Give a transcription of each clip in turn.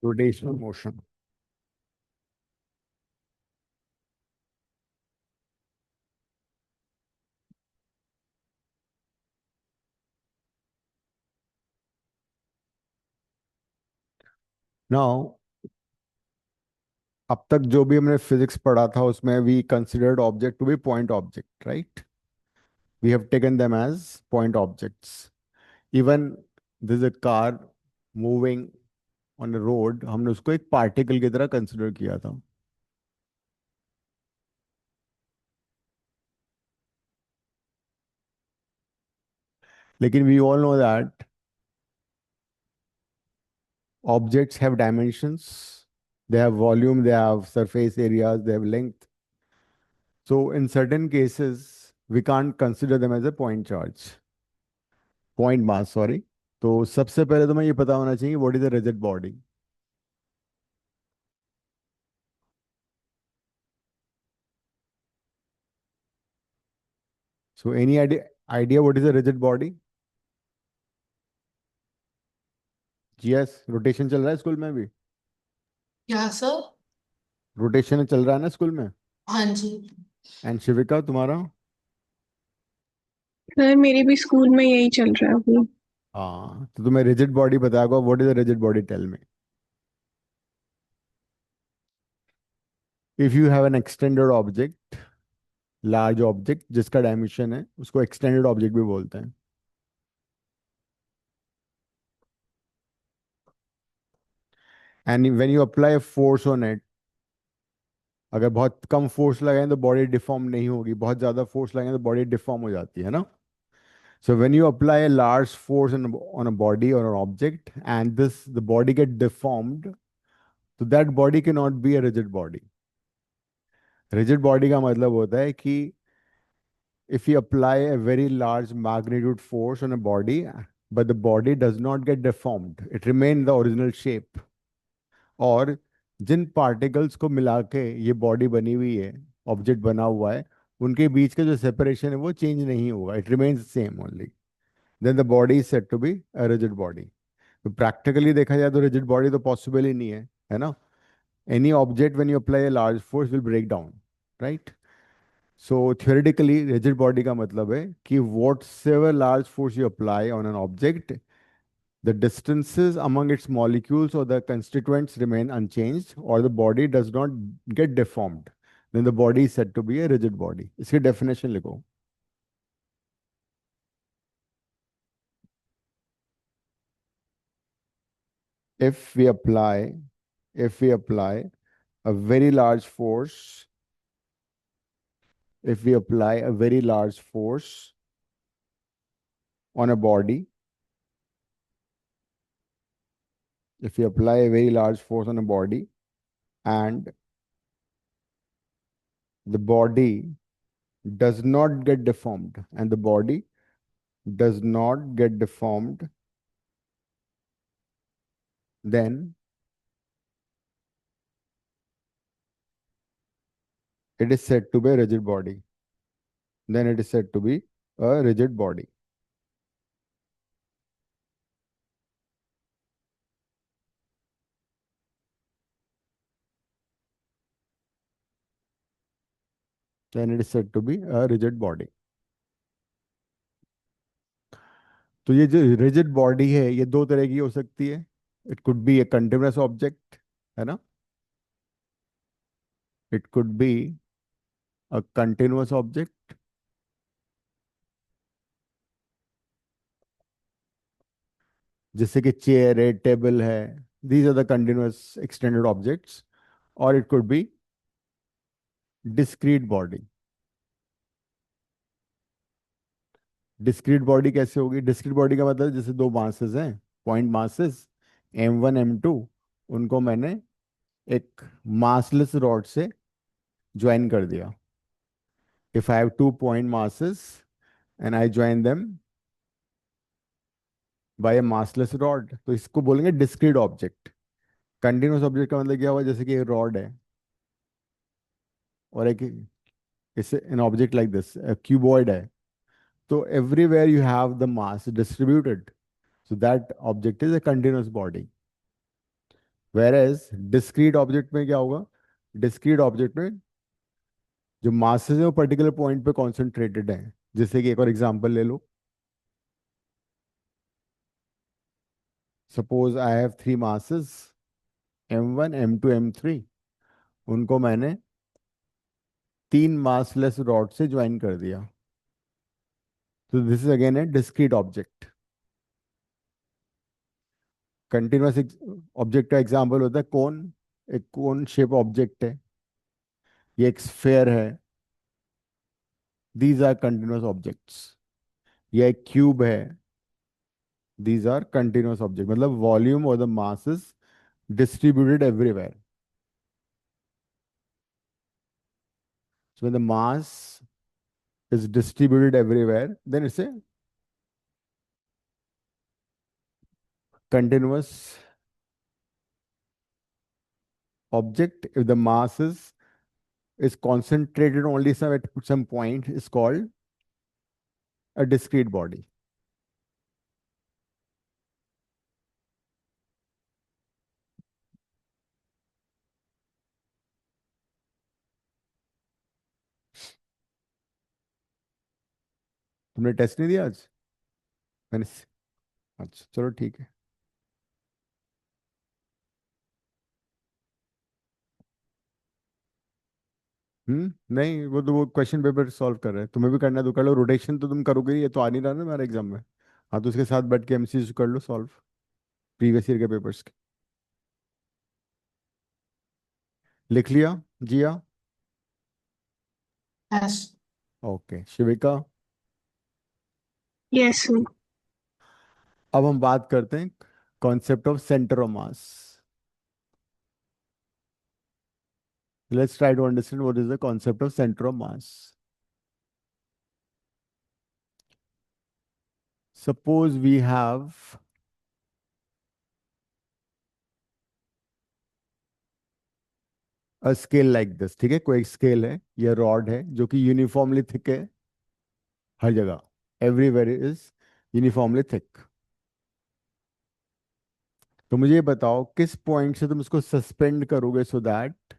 rotational motion. Now, अब तक जो भी हमने फिजिक्स पढ़ा था उसमें we considered object to be point object, right? We have taken them as point objects. Even this a car moving on the road, हमने उसको एक पार्टिकल की तरह कंसिडर किया था. लेकिन we all know that objects have dimensions, they have volume, they have surface areas, they have length. So in certain cases, we can't consider them as a point charge, point mass, sorry. तो सबसे पहले तो मैं ये पता होना चाहिए what is a rigid body. So any idea what is a rigid body? Yes, rotation चल रहा है स्कूल में भी. क्या सर? रोटेशन चल रहा है ना स्कूल में. हाँ जी। एंड शिविका तुम्हारा? सर मेरे भी स्कूल में यही चल रहा है अभी। हाँ, तो तुम्हें रिजिड बॉडी बताया होगा. What is a rigid body, tell me. If you have an extended object, large object जिसका डायमेंशन है, उसको एक्सटेंडेड ऑब्जेक्ट भी बोलते हैं. And when you apply force on it, अगर बहुत कम फोर्स लगाएं तो बॉडी डिफॉर्म नहीं होगी, बहुत ज्यादा फोर्स लगाएं तो बॉडी डिफॉर्म हो जाती है ना. So when you apply a large force on a body और an object and this the body get deformed, तो that body can not be a rigid body. Rigid body का मतलब होता है कि if you apply a very large magnitude force on a body, but the body does not get deformed, it remains the original shape. और जिन particles को मिला के ये बॉडी बनी हुई है, ऑब्जेक्ट बना हुआ है, उनके बीच का जो सेपरेशन है वो चेंज नहीं होगा, it remains same only. Then the body is said to be a rigid body. तो प्रैक्टिकली देखा जाए तो रिजिड बॉडी तो पॉसिबल ही नहीं है ना. Any object when you apply a large force will break down, right? So theoretically rigid body का मतलब है कि whatsoever large force you apply on an object, the distances among its molecules or the constituents remain unchanged, or the body does not get deformed. Then the body is said to be a rigid body. इसकी definition लिखो. If we apply, if we apply a very large force, if we apply a very large force on a body, if we apply a very large force on a body and the body does not get deformed, and the body does not get deformed, then it is said to be a rigid body. Then it is said to be a rigid body. Then it is said to be a rigid body. तो ये जो rigid body है ये दो तरह की हो सकती है. It could be a continuous object, है ना. It could be a continuous object, जैसे कि चेयर है, टेबल है. These are the continuous extended objects. और it could be discrete body. Discrete body कैसे होगी? डिस्क्रीट बॉडी का मतलब जैसे दो मासेस हैं, पॉइंट मासेस m1 m2, उनको मैंने एक मासलेस रॉड से ज्वाइन कर दिया. If I have two point masses and I join them by A massless rod, तो इसको बोलेंगे डिस्क्रीट ऑब्जेक्ट. कंटिन्यूअस ऑब्जेक्ट का मतलब क्या हुआ? जैसे कि एक रॉड है और एक इसे an object like this cuboid है, तो everywhere you have the mass distributed, so that object is a continuous body. Whereas discrete object में क्या होगा? डिस्क्रीट ऑब्जेक्ट में जो मासेस है वो पर्टिकुलर पॉइंट पे कॉन्सेंट्रेटेड है। जैसे कि एक और एग्जांपल ले लो। Suppose I have three masses, M1 M2 M3। उनको मैंने तीन मासलेस रॉड से ज्वाइन कर दिया। तो this is again A discrete object. Continuous object का एग्जांपल होता है कोन। एक कोन शेप ऑब्जेक्ट है, ये एक स्फेयर है। These are continuous objects. ये एक क्यूब है। दीज आर कंटिन्यूअस ऑब्जेक्ट, मतलब वॉल्यूम और the mass is distributed everywhere. So when the mass is distributed everywhere, then it's a continuous object. If the mass is concentrated only some at some point, is called a discrete body. तुमने test नहीं दिया आज? मैंने अच्छा चलो ठीक है। नहीं, वो तो वो क्वेश्चन पेपर सॉल्व कर रहे हैं, तुम्हें भी करना है तो कर लो। रोटेशन तो तुम करोगे ही, ये तो आ नहीं रहा ना हमारे एग्जाम में। हाँ, तो उसके साथ बैठ के एमसीक्यू कर लो सॉल्व, प्रीवियस ईयर के पेपर्स के। लिख लिया? Jiya? Yes. Okay, Shivika. Yes sir. अब हम बात करते हैं concept of centre of mass. Let's try to understand what is the concept of centre of mass. Suppose we have a scale like this, ठीक है? कोई स्केल है या रॉड है जो कि यूनिफॉर्मली थिक है हर जगह, एवरीवेयर इज यूनिफॉर्मली थिक। तो मुझे ये बताओ किस पॉइंट से तुम इसको सस्पेंड करोगे so that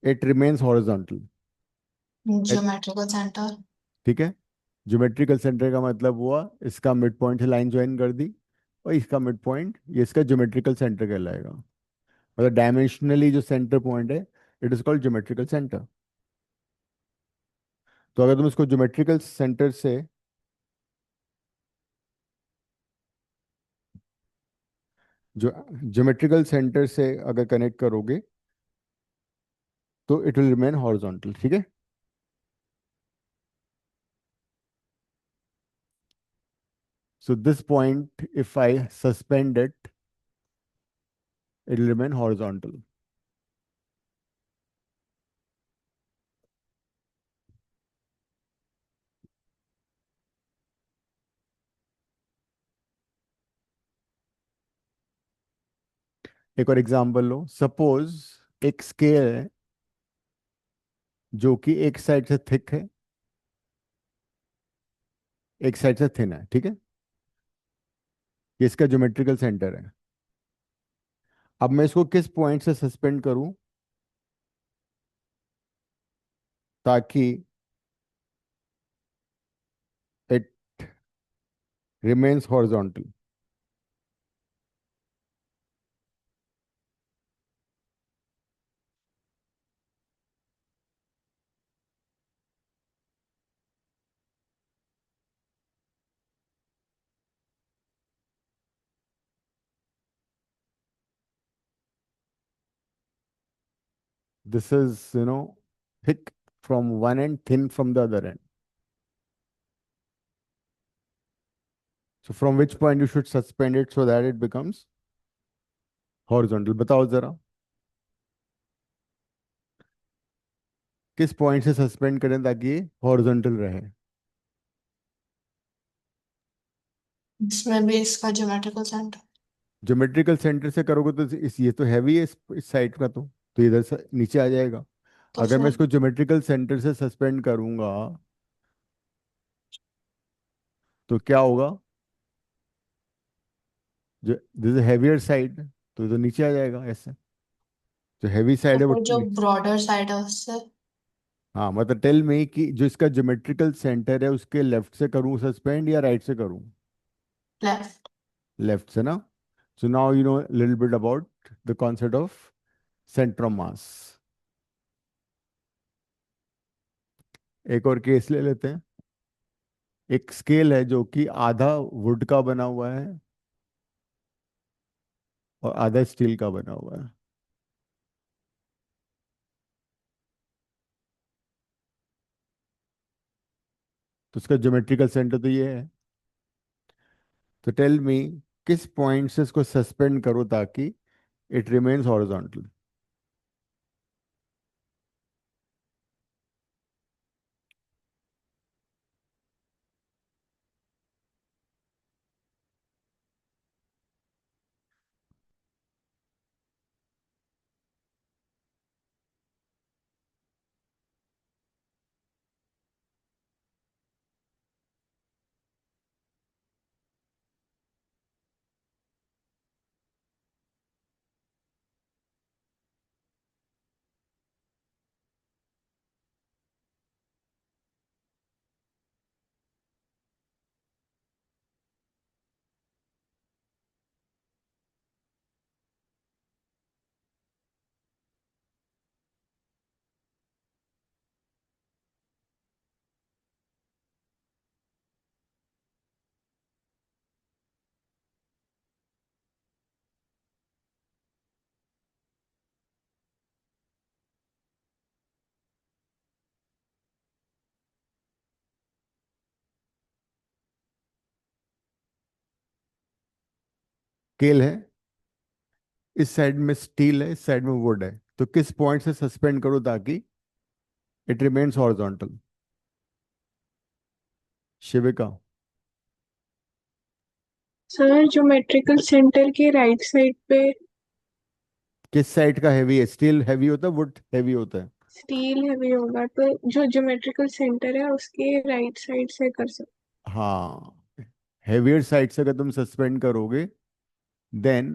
it remains horizontal. Geometrical centre. ठीक है, ज्योमेट्रिकल सेंटर का मतलब हुआ इसका मिड पॉइंट से लाइन ज्वाइन कर दी, और इसका मिड पॉइंट ये इसका ज्योमेट्रिकल सेंटर कहलाएगा। मतलब डायमेंशनली जो सेंटर पॉइंट है, it is called geometrical centre. तो अगर तुम इसको ज्योमेट्रिकल सेंटर से जो ज्योमेट्रिकल सेंटर से अगर कनेक्ट करोगे तो इट विल रिमेन हॉरिजॉन्टल, ठीक है? So this point if I suspend it, it will remain horizontal. एक और एग्जांपल लो। सपोज एक स्केल है जो कि एक साइड से थिक है, एक साइड से थिन है, ठीक है? ये इसका ज्योमेट्रिकल सेंटर है। अब मैं इसको किस पॉइंट से सस्पेंड करूं ताकि it remains horizontal? This is, thick from one end, thin from the other end. So from which point you should suspend it so that it becomes horizontal? बताओ जरा, किस पॉइंट से सस्पेंड करें ताकि ये हॉरिजॉन्टल रहे? इसमें भी इसका ज्योमेट्रिकल सेंटर। ज्योमेट्रिकल सेंटर से करोगे तो इस ये तो हैवी है, इस साइड का तो इधर से नीचे आ जाएगा। तो अगर मैं फिर इसको ज्योमेट्रिकल सेंटर से सस्पेंड करूंगा तो क्या होगा? जो दिस हैवियर साइड, तो ये तो नीचे आ जाएगा ऐसे, जो हैवी तो साइड है वो फिर जो ब्रॉडर साइड है उससे हाँ मतलब टेल मी कि जो इसका ज्योमेट्रिकल सेंटर है उसके लेफ्ट से करूँ सस्पेंड या राइट से करूँ? लेफ्ट। लेफ्ट से ना। So now you know little bit about the concept of centre of मास। एक और केस ले लेते हैं। एक स्केल है जो कि आधा वुड का बना हुआ है और आधा स्टील का बना हुआ है। तो उसका ज्योमेट्रिकल सेंटर तो ये है। तो टेल मी किस पॉइंट से इसको सस्पेंड करो ताकि इट रिमेन्स हॉरिजॉन्टल? स्केल है, इस साइड में स्टील है, इस साइड में वुड है, तो किस पॉइंट से सस्पेंड करो ताकि it remains horizontal? Shivika. Sir geometrical centre के राइट साइड पे किस साइड का हैवी है? स्टील हैवी होता है, वुड हैवी होता है? स्टील हैवी होगा, तो जो ज्योमेट्रिकल सेंटर है उसके राइट साइड से कर सकते। हाँ, हैवियर साइड से अगर तुम सस्पेंड करोगे then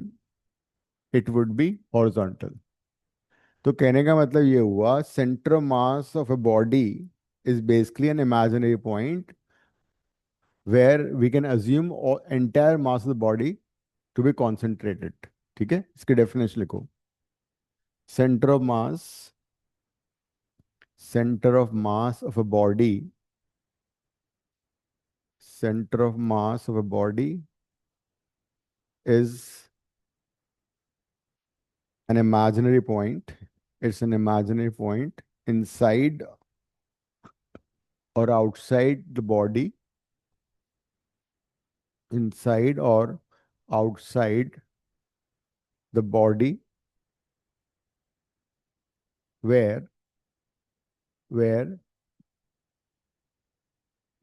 it would be horizontal. तो कहने का मतलब ये हुआ centre mass of a body is basically an imaginary point where we can assume entire mass of the body to be concentrated. ठीक है, इसकी डेफिनेशन लिखो। Centre of mass, center of mass of a body, center of mass of a body is an imaginary point. It's an imaginary point inside or outside the body, inside or outside the body, where where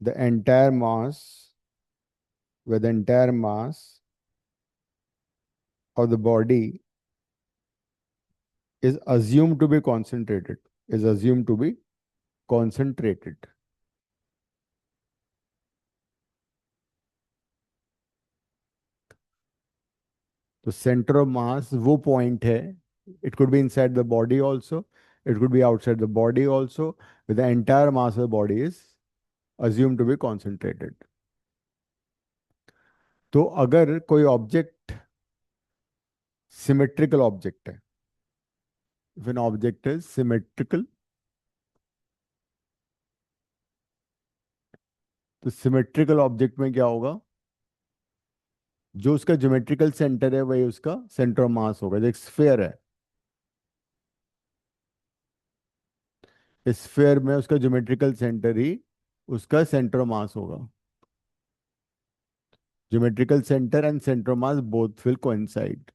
the entire mass, where the entire mass of the body is assumed to be concentrated, is assumed to be concentrated. तो centre of mass वो point है, it could be inside the body also, it could be outside the body also, with the entire mass of the body is assume to be concentrated. तो अगर कोई object symmetrical object है, if an object is symmetrical, तो symmetrical object में क्या होगा? जो उसका ज्योमेट्रिकल सेंटर है वही उसका सेंटर ऑफ मास होगा। जो एक स्फेयर है, इस स्फेयर में उसका ज्योमेट्रिकल सेंटर ही उसका सेंटर ऑफ मास होगा। Geometrical center and center of mass both will coincide.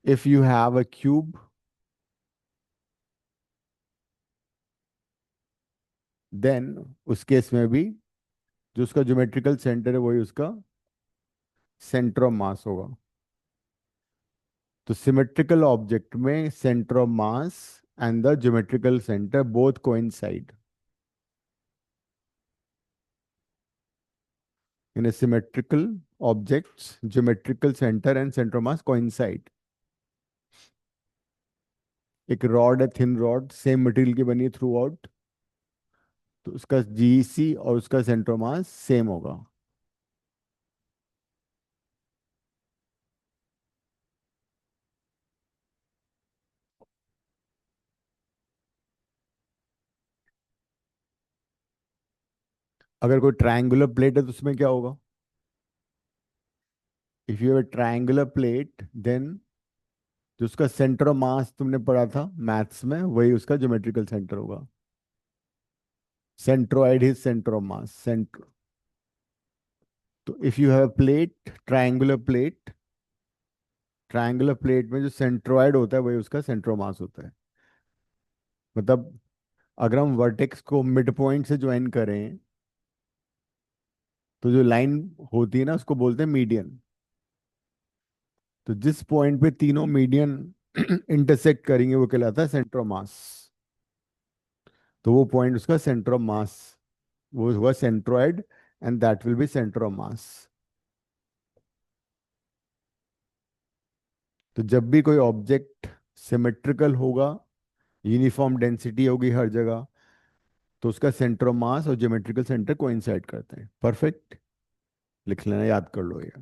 If you have a cube, then उस केस में भी जो उसका ज्योमेट्रिकल सेंटर है वही उसका सेंटर ऑफ मास होगा। तो सिमेट्रिकल ऑब्जेक्ट में centre of mass and the geometrical centre both coincide. In a symmetrical objects geometrical center and center of mass coincide. एक रॉड है, थिन रॉड, सेम मटेरियल की बनी है थ्रू आउट, तो उसका जीसी और उसका सेंटर ऑफ मास सेम होगा. अगर कोई ट्रायंगुलर प्लेट है तो उसमें क्या होगा? If you have a triangular plate then जो उसका सेंटर ऑफ मास तुमने पढ़ा था मैथ्स में, वही उसका ज्योमेट्रिकल सेंटर होगा. Centroid is centre of mass, centre. तो if you have a plate, triangular plate में जो सेंट्रोइड होता है वही उसका सेंटर ऑफ मास होता है. मतलब अगर हम वर्टेक्स को मिड पॉइंट से ज्वाइन करें तो जो लाइन होती है ना उसको बोलते हैं मीडियन. तो जिस पॉइंट पे तीनों मीडियन इंटरसेक्ट करेंगे वो कहलाता है सेंटर ऑफ मास. तो वो पॉइंट उसका सेंटर ऑफ मास, वो हुआ centroid, and that will be centre of mass. तो जब भी कोई ऑब्जेक्ट सिमेट्रिकल होगा, यूनिफॉर्म डेंसिटी होगी हर जगह, तो उसका सेंटर ऑफ मास और ज्योमेट्रिकल सेंटर कोइंसाइड करते हैं. परफेक्ट. लिख लेना, याद कर लो ये.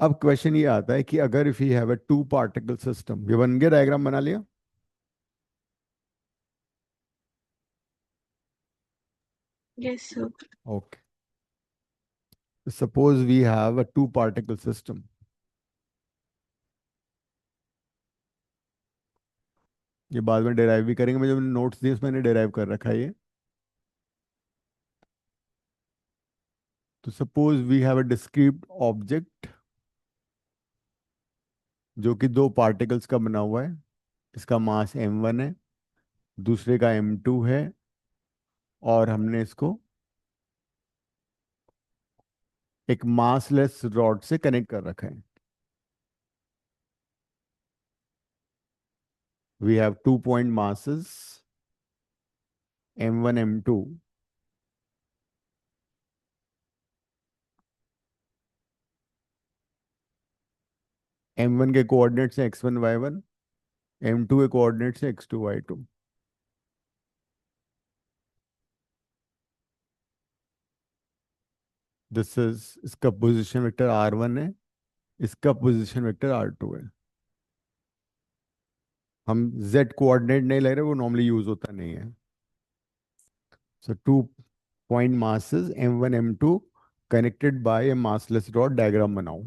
अब क्वेश्चन ये आता है कि अगर if you have a two particle system, ये बन गया, डायग्राम बना लिया. Yes, sir. Okay. Suppose we have a two particle system. ये बाद में डेराइव भी करेंगे, मैं जो नोट्स दिए उसमें डेराइव कर रखा है ये. तो suppose we have a discrete object जो कि दो पार्टिकल्स का बना हुआ है. इसका मास m1 है, दूसरे का m2 है, और हमने इसको एक मासलेस रॉड से कनेक्ट कर रखा है. We have 2 point masses m1 m2. m1 के कोऑर्डिनेट्स हैं x1 y1, m2 के कोऑर्डिनेट्स हैं x2 y2. दिस इज, इसका पोजीशन वेक्टर r1 है, इसका पोजीशन वेक्टर r2 है. हम z कोऑर्डिनेट नहीं ले रहे, वो नॉर्मली यूज होता नहीं है. सो 2 point masses m1 m2 connected by A massless rod. Diagram बनाओ.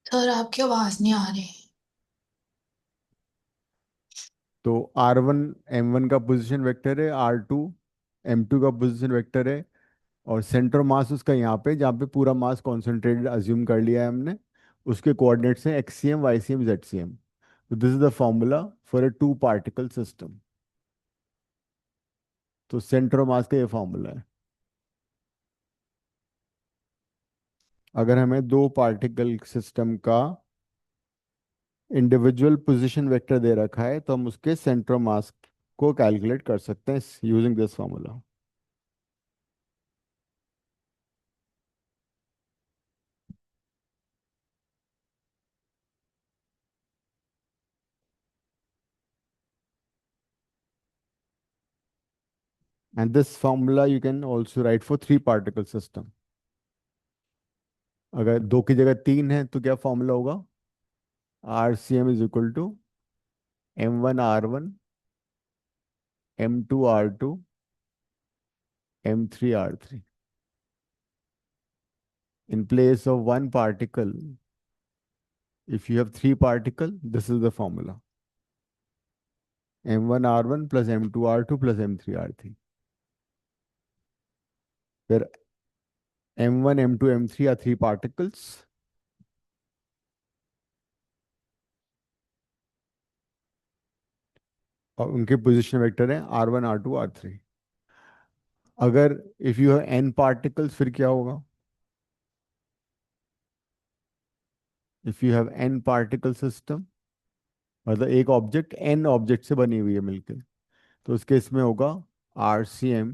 सर आपकी आवाज नहीं आ रही। तो R1 M1 का पोजीशन वेक्टर है, R2 M2 का पोजीशन वेक्टर है, और सेंटर मास उसका यहाँ पे, जहाँ पे पूरा मास कॉन्सेंट्रेटेड अज्यूम कर लिया है हमने, उसके कोऑर्डिनेट्स हैं XCM, YCM, ZCM। तो this is the formula for a two particle system. तो सेंटर मास का ये फॉर्मूला है। अगर हमें दो पार्टिकल सिस्टम का इंडिविजुअल पोजीशन वेक्टर दे रखा है, तो हम उसके सेंटर मास को कैलकुलेट कर सकते हैं using this formula. And this formula you can also write for three particle system। अगर दो की जगह तीन है तो क्या फॉर्मूला होगा? RCM is equal to M1 R1, M2 R2, M3 R3। In place of one particle, if you have three particle, this is the formula: M1 R1 plus M2 R2 plus M3 R3, where M1 M2 M3 are three particles, और उनके position vector है R1 R2 R3। अगर if you have n particles, फिर क्या होगा? If you have n particle system, मतलब एक object n object से बनी हुई है मिलकर, तो उस केस में होगा RCM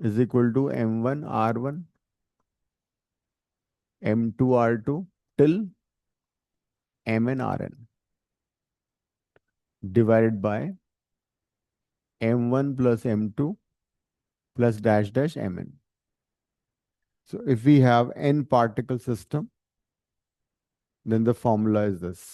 is equal to M1 R1, M2 R2 till Mn Rn divided by M1 plus M2 plus dash dash Mn। So if we have n particle system, then the formula is this।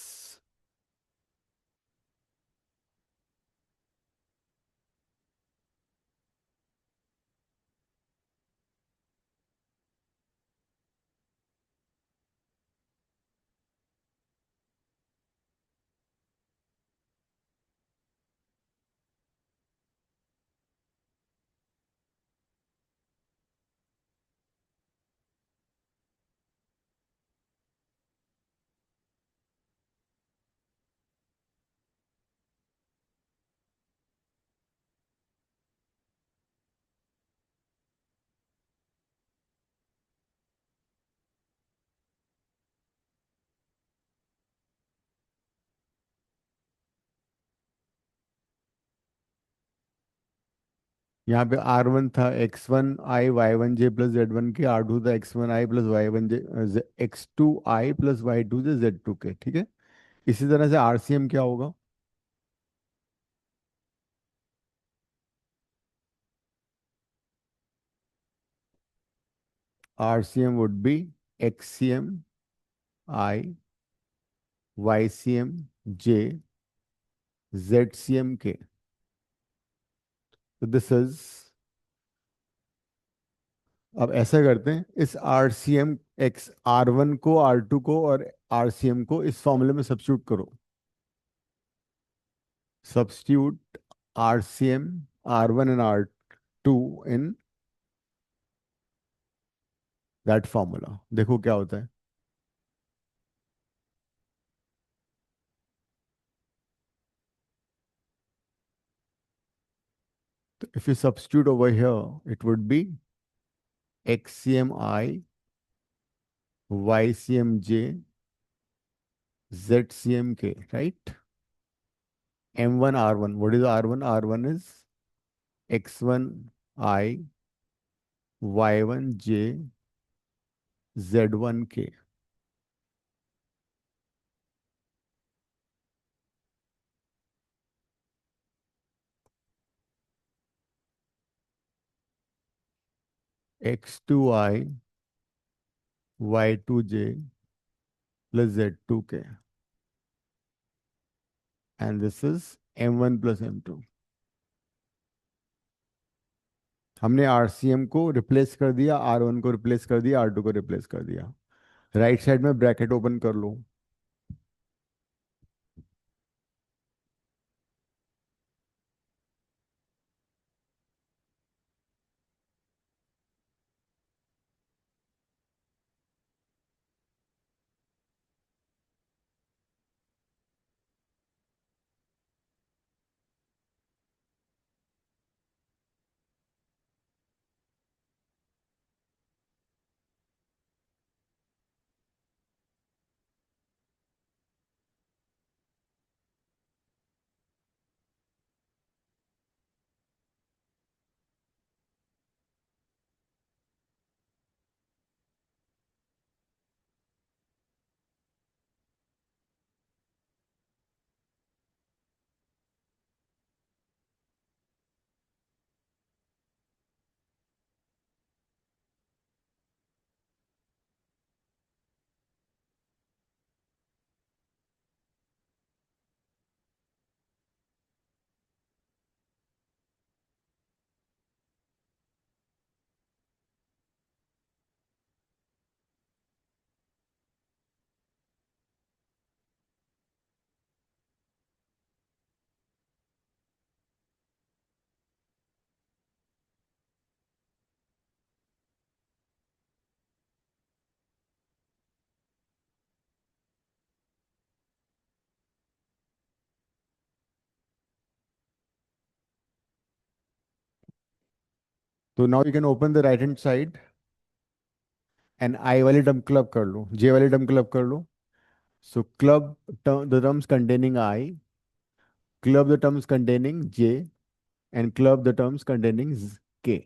यहाँ पे R1 था X1I Y1J plus Z1K, R2 था X1I plus Y1J X2I plus Y2J Z2K, ठीक है। इसी तरह से RCM क्या होगा? RCM would be XCM I YCM J ZCM K। तो दिस इज, अब ऐसा करते हैं, इस RCM X R1 को, R2 को और RCM को इस फॉर्मूले में सब्स्टिट्यूट करो। Substitute RCM R1 and R2 in that formula, देखो क्या होता है। तो if you substitute over here, it would be XCMI YCMJ ZCMK, right? M1 R1, what is R1? R1 is X1I Y1J Z1K। X2I Y2J plus Z2K, and this is M1 plus M2। हमने RCM को replace कर दिया, R1 को replace कर दिया, R2 को replace कर दिया। राइट साइड में ब्रैकेट ओपन कर लो। तो now you can open the right hand side and I वाली टर्म क्लब कर लो, जे वाली टर्म क्लब कर लो। So club the terms containing I, club the terms containing J, and club the terms containing K.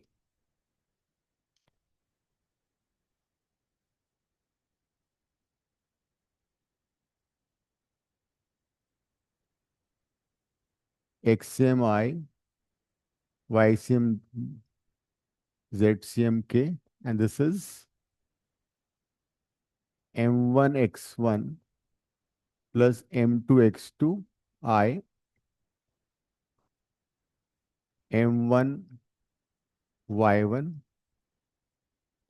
XCM I, YCM ZCM K, and this is M1 X1 plus M2 X2 I, M1 Y1,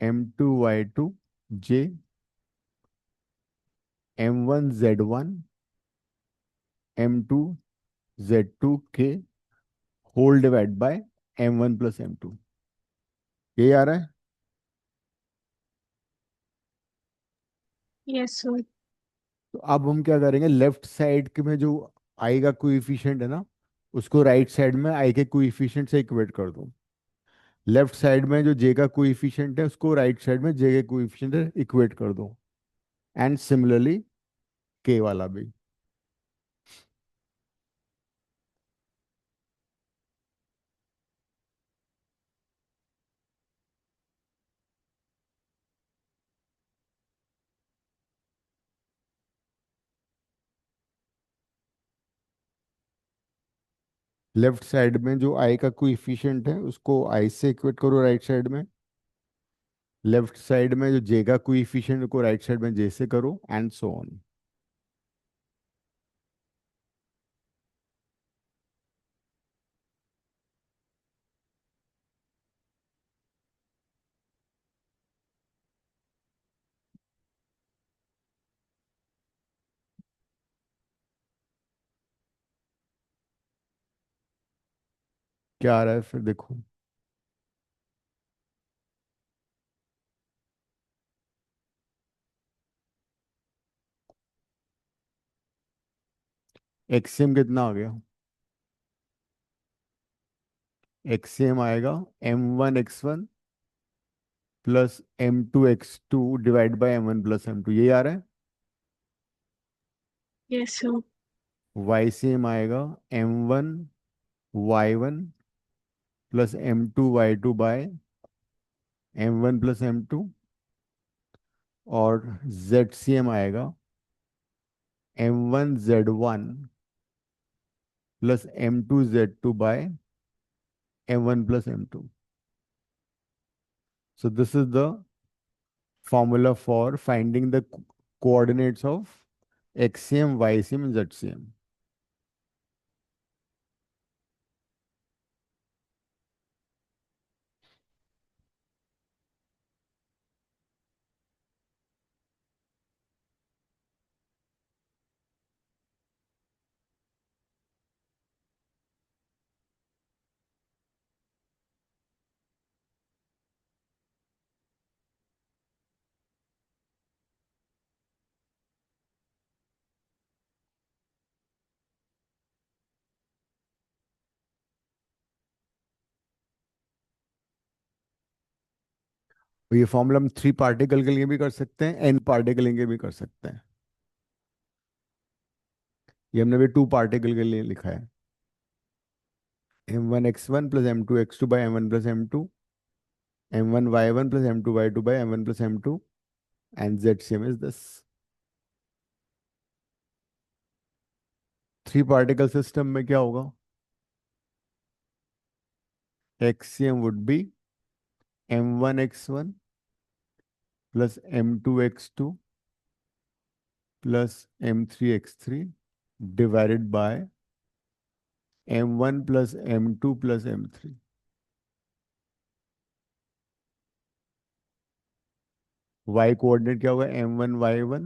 M2 Y2 J, M1 Z1, M2 Z2 K, whole divide by M1 plus M2। ये आ रहा है। Yes sir. तो अब हम क्या करेंगे, left side के में जो आई का कोएफिशिएंट है ना, उसको राइट साइड में आई के कोएफिशिएंट से इक्वेट कर दो। लेफ्ट साइड में जो जे का कोएफिशिएंट है उसको राइट साइड में जे के कोएफिशिएंट से इक्वेट कर दो, एंड सिमिलरली के वाला भी। लेफ्ट साइड में जो आई का कोएफिशिएंट है उसको आई से इक्वेट करो राइट साइड में। लेफ्ट साइड में जो जे का कोएफिशिएंट को राइट साइड में जे से करो, एंड सो ऑन। क्या आ रहा है फिर देखो। एक्सएम कितना आ गया? एक्सएम आएगा M1 X1 plus M2 X2 divide by M1 plus M2, यही आ रहा है। Yes sir. YCM आएगा M1 Y1 plus M2 Y2 bye M1 plus M2, और ZCM आएगा M1 Z1 plus M2 Z2 by M1 plus M2। So this is the formula for finding the coordinates of XCM, YCM and ZCM। तो ये formula हम 3 particle के लिए भी कर सकते हैं, n पार्टिकल के लिए भी कर सकते हैं। ये हमने भी 2 पार्टिकल के लिए लिखा है। m1 x1 plus m2 x2 by m1 plus m2, m1 y1 plus m2 y2 by m1 plus m2, and ZCM is this. 3 particle system में क्या होगा? HCM would be m1 x1 plus m2 x2 plus m3 x3 divided by m1 plus m2 plus m3। y coordinate क्या होगा? m1 y1,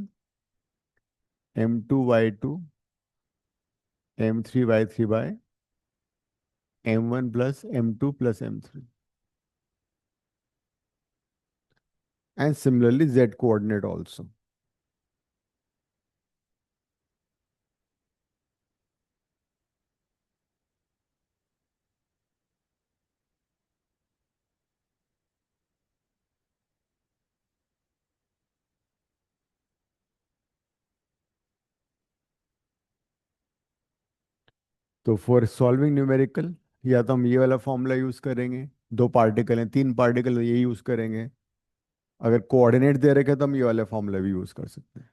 m2 y2, m3 y3 by m1 plus m2 plus m3। And similarly z coordinate also. तो for solving numerical, या तो हम ये वाला formula use करेंगे, 2 particle हैं, 3 पार्टिकल, ये यूज करेंगे। अगर कोऑर्डिनेट दे रखे तो हम ये वाला फॉर्मूला भी यूज कर सकते हैं।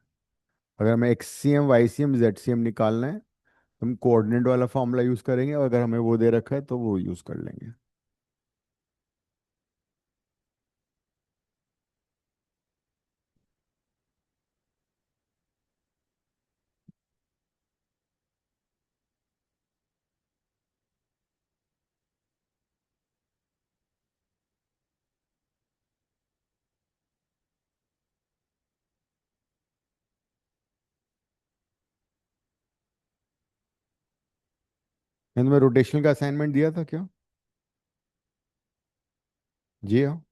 अगर हमें XCM YCM ZCM निकालना है तो हम कोऑर्डिनेट वाला फॉर्मूला यूज करेंगे, और अगर हमें वो दे रखा है तो वो यूज कर लेंगे। मैंने तुम्हें रोटेशन का असाइनमेंट दिया था क्या? जी हाँ।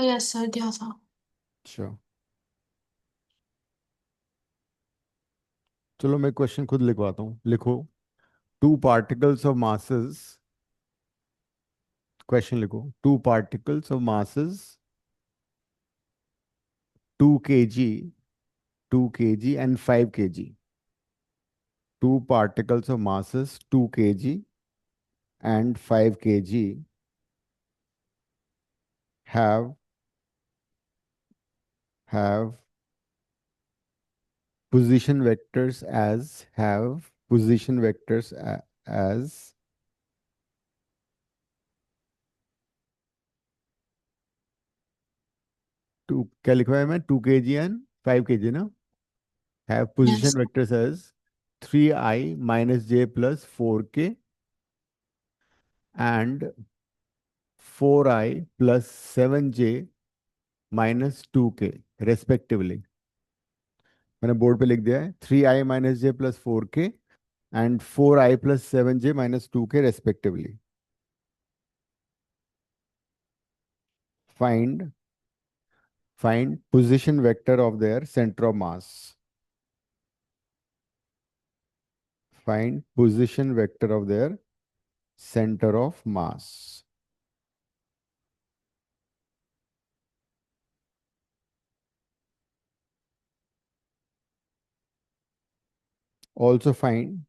यस सर दिया था। अच्छा, चलो मैं क्वेश्चन खुद लिखवाता हूँ, लिखो। Two particles of masses, question लिखो। Two particles of masses 2 kg, 2 kg and 5 kg. Two particles of masses 2 kg and 5 kg have have position vectors as have position vectors as two, क्या लिखा है? मैं 2 kg and 5 kg ना, have yes position vectors as 3i minus j plus 4k and 4i plus 7j minus 2k respectively। मैंने board पे लिख दिया है, 3i minus j plus 4k and 4i plus 7j minus 2k respectively। Find position vector of their center of mass। Find position vector of their center of mass। Also find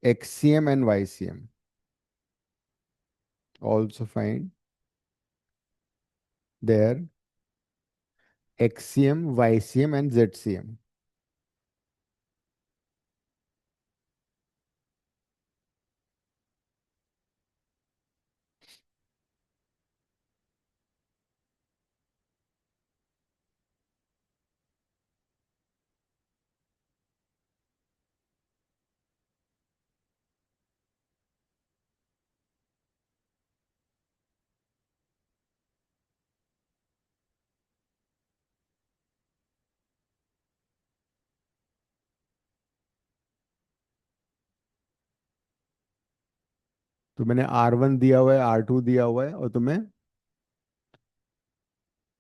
XCM and YCM। Also find their XCM, YCM and ZCM। तो मैंने R1 दिया हुआ है, R2 दिया हुआ है, और तुम्हें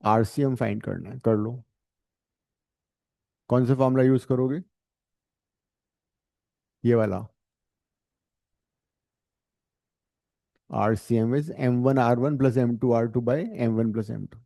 RCM फाइंड करना है, कर लो। कौन सा फॉर्मूला यूज करोगे? ये वाला। RCM is M1 R1 plus M2 R2 by M1 plus M2.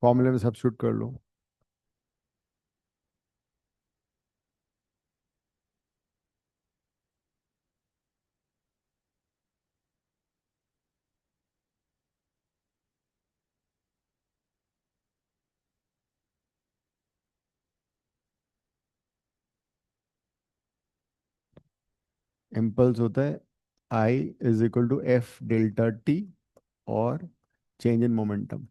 फॉर्मूले में सब्स्टिट्यूट कर लो। इम्पल्स होता है I is equal to F delta T और चेंज इन मोमेंटम।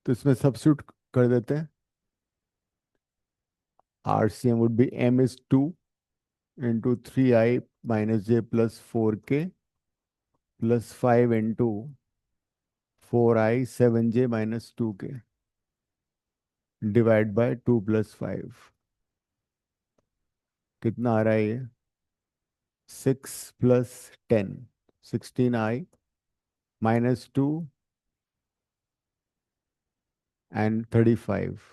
तो इसमें सब्स्टिट्यूट कर देते हैं। RCM would be M is 2 into 3I minus J plus 4K plus 5 into 4I 7J minus 2K divide by 2 plus 5। कितना आ रहा है ये? 6 + 10 16I minus 2 and 35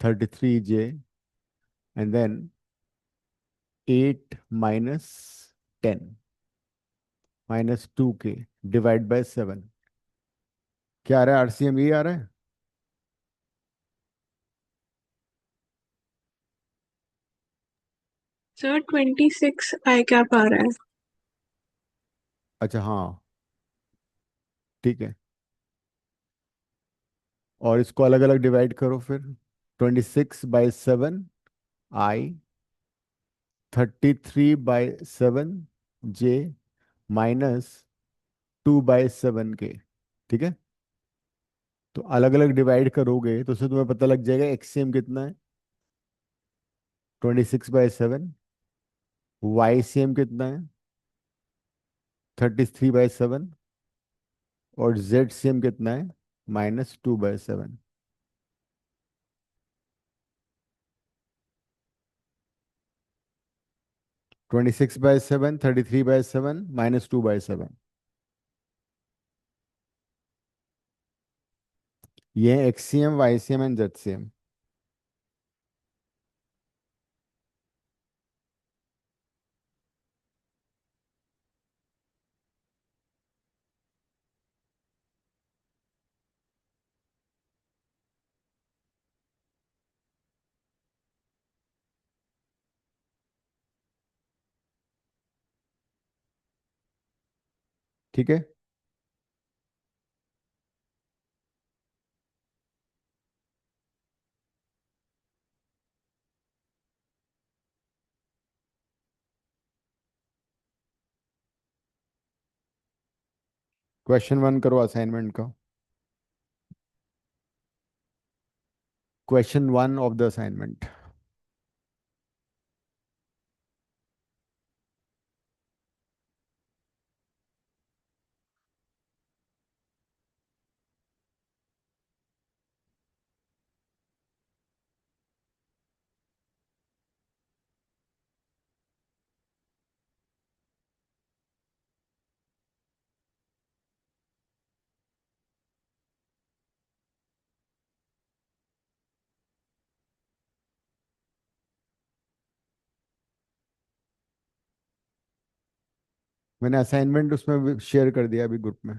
33J and then 8 minus 10 minus 2K divide by 7। क्या आ रहा है? RCM ये आ रहा है। सर 26 आई कैप आ रहा है। अच्छा हाँ, ठीक है। और इसको अलग अलग डिवाइड करो फिर। 26/7 I 33/7 J माइनस 2/7 K। ठीक है। तो अलग अलग डिवाइड करोगे तो उससे तुम्हें पता लग जाएगा एक्सएम कितना है। 26/7। YCM कितना है? 33/7। और ZCM कितना है? -2/7। 26/7 33/7 -2/7। ये है XCM YCM एंड ZCM। ठीक है। क्वेश्चन 1 करो असाइनमेंट का। Question 1 of the assignment. मैंने असाइनमेंट उसमें शेयर कर दिया अभी ग्रुप में।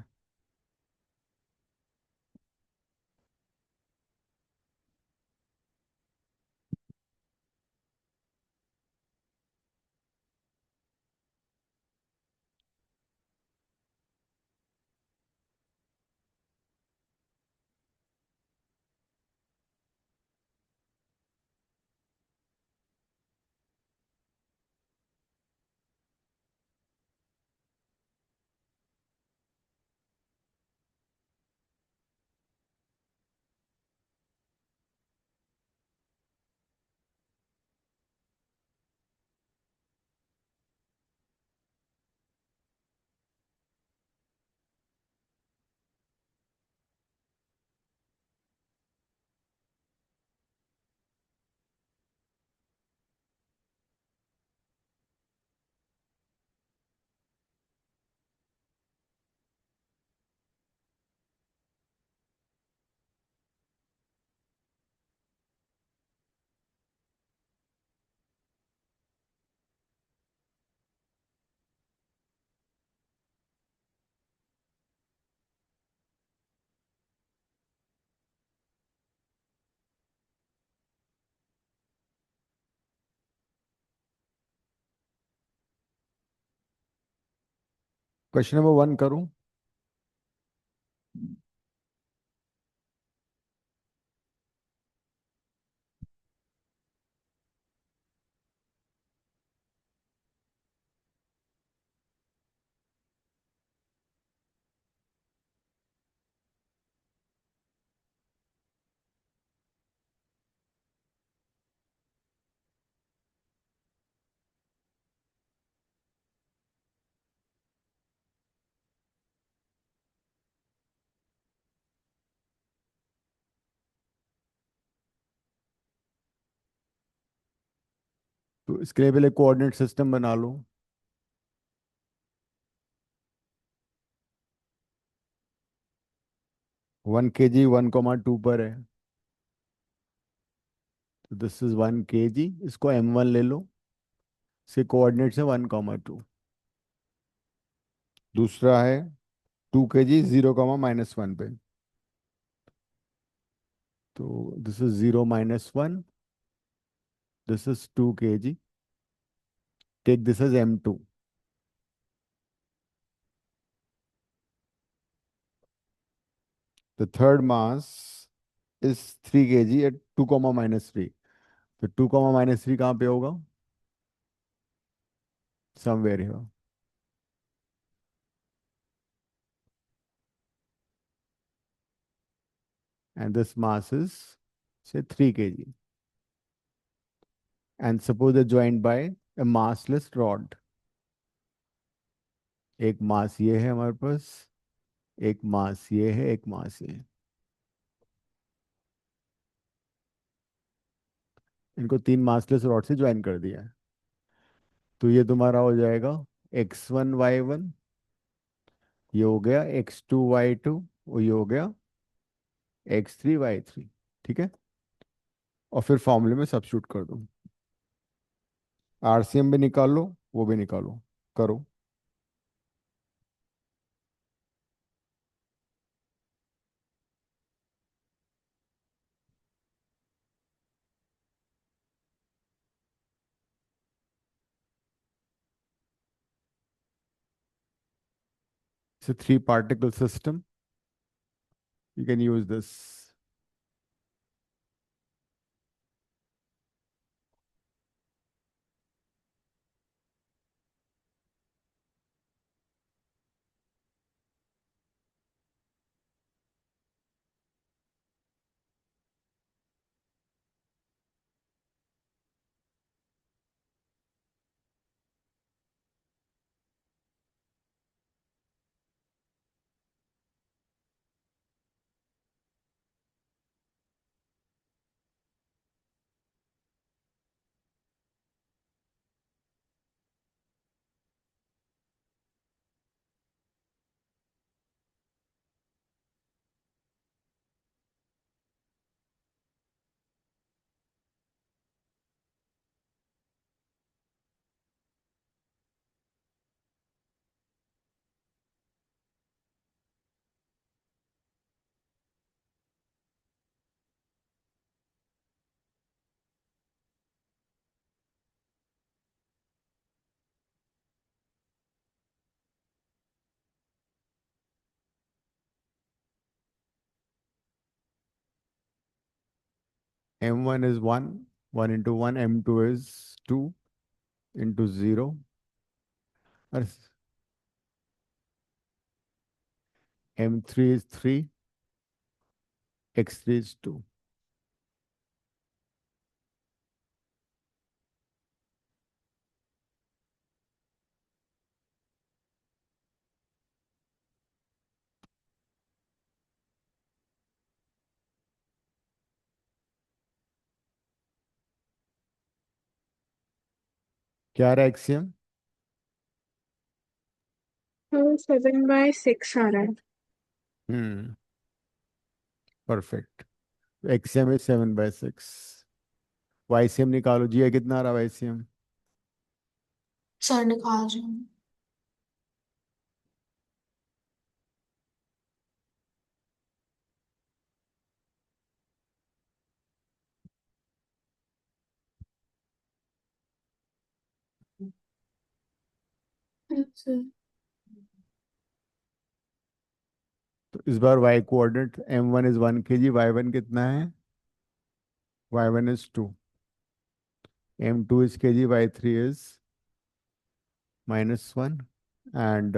क्वेश्चन नंबर 1 करूं? तो इसके लिए पहले कोऑर्डिनेट सिस्टम बना लो। 1 kg 1,2 पर है, तो दिस इज 1 kg। इसको m1 ले लो, इसके कोऑर्डिनेट्स है 1,2। दूसरा है 2 kg 0, -1 पे, तो this is 0, -1, this is 2 kg। Take this as m2। The third mass is 3 kg at 2, -3। तो 2, -3 कहाँ पे होगा? Somewhere here. And this mass is say 3 kg. And suppose they're joined by a massless rod। एक मास ये है हमारे पास, एक मास ये है, एक मास ये है। इनको 3 मासलेस रॉड से ज्वाइन कर दिया है। तो ये तुम्हारा हो जाएगा x1 y1, ये हो गया x2 y2, और ये हो गया x3 y3। ठीक है, और फिर फॉर्मूले में सब्स्टिट्यूट कर दो। आरसीएम भी निकालो, वो भी निकालो, करो। It's a 3 particle system, you can use this। m1 is 1, 1 into 1, m2 is 2 into 0, और m3 is 3, x3 is 2। क्या रहा एक्सियम? 7/6 आ रहा है। हम्म, परफेक्ट। Axiom is 7/6। वाईसीएम निकालो जी, है कितना आ रहा वाईसीएम? सर निकाल रही हूँ। तो इस बार y coordinate m1 is 1 kg, y1 कितना है, y1 is 2, m2 is kg, y3 is -1, and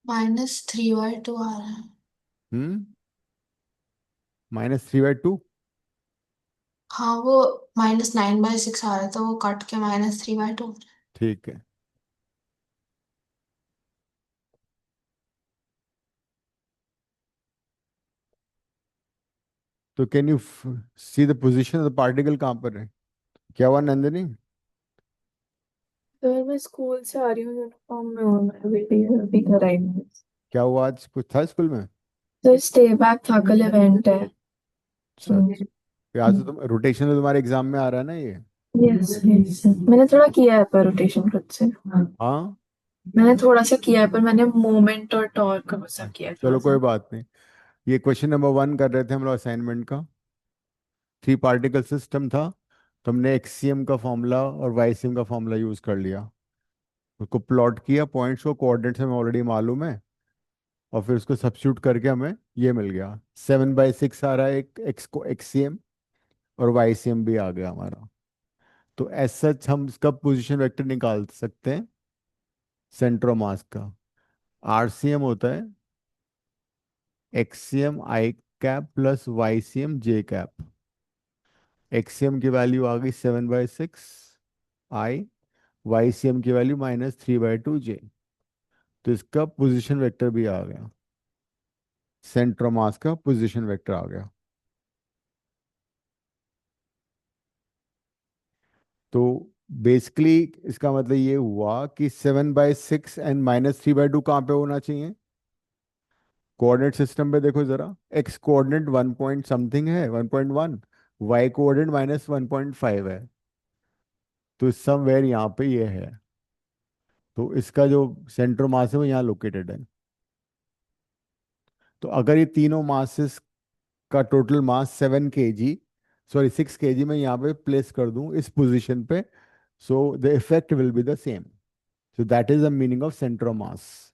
-3/2 आ रहा है। हम्म -3/2। हाँ, वो -9/6 आ रहा है, तो वो कट के -3/2। ठीक है, तो can you see the position of the particle कहाँ पर है, क्या हुआ नंदिनी? सर मैं स्कूल से आ रही हूँ, यूनिफॉर्म में हूँ मैं, अभी घर आई हूँ। क्या हुआ, आज कुछ था स्कूल में? सर स्टे बैक था, कल इवेंट है अच्छा तो। अच्छा। यहाँ से तुम रोटेशन में तुम्हारे एग्जाम में आ रहा है ना ये? यस यस, मैंने थोड़ा किया है पर रोटेशन खुद से। हाँ, मैंने थोड़ा सा किया है, पर मैंने मोमेंट और टॉर्क का सब किया है थोड़ा चलो कोई सा। बात नहीं। ये क्वेश्चन नंबर 1 कर रहे थे हम लोग असाइनमेंट का, 3 पार्टिकल सिस्टम था, तो हमने एक्सीएम का फॉर्मूला और वाईसीएम का फॉर्मूला यूज कर लिया, उसको प्लॉट किया, पॉइंट्स को कोऑर्डिनेट्स हमें ऑलरेडी मालूम है, और फिर उसको सब्स्टिट्यूट करके हमें ये मिल गया, 7/6 आ रहा है एक एक्स को एक्सीएम, और वाईसीएम भी आ गया हमारा। तो एज सच हम इसका पोजीशन वेक्टर निकाल सकते हैं सेंटर ऑफ मास का। आरसीएम होता है एक्सीएम आई कैप प्लस वाईसीएम जे कैप। एक्सीएम की वैल्यू आ गई 7/6 आई, वाईसीएम की वैल्यू -3/2 जे। तो इसका पोजीशन वेक्टर भी आ गया, सेंटर ऑफ मास का पोजीशन वेक्टर आ गया। तो बेसिकली इसका मतलब ये हुआ कि 7/6 एंड -3/2 कहाँ पे होना चाहिए, कोऑर्डिनेट सिस्टम पे देखो जरा, एक्स कोऑर्डिनेट 1 पॉइंट समथिंग है, 1.1, वाई कोऑर्डिनेट -1.5 है, तो समवेयर यहाँ पे ये है, तो इसका जो सेंटर मास है वो यहाँ लोकेटेड है। तो अगर ये तीनों मासेस का total mass 7 kg, sorry 6 kg में यहाँ पे प्लेस कर दूं इस पोजीशन पे, so the effect will be the same. So that is the meaning of centre of mass.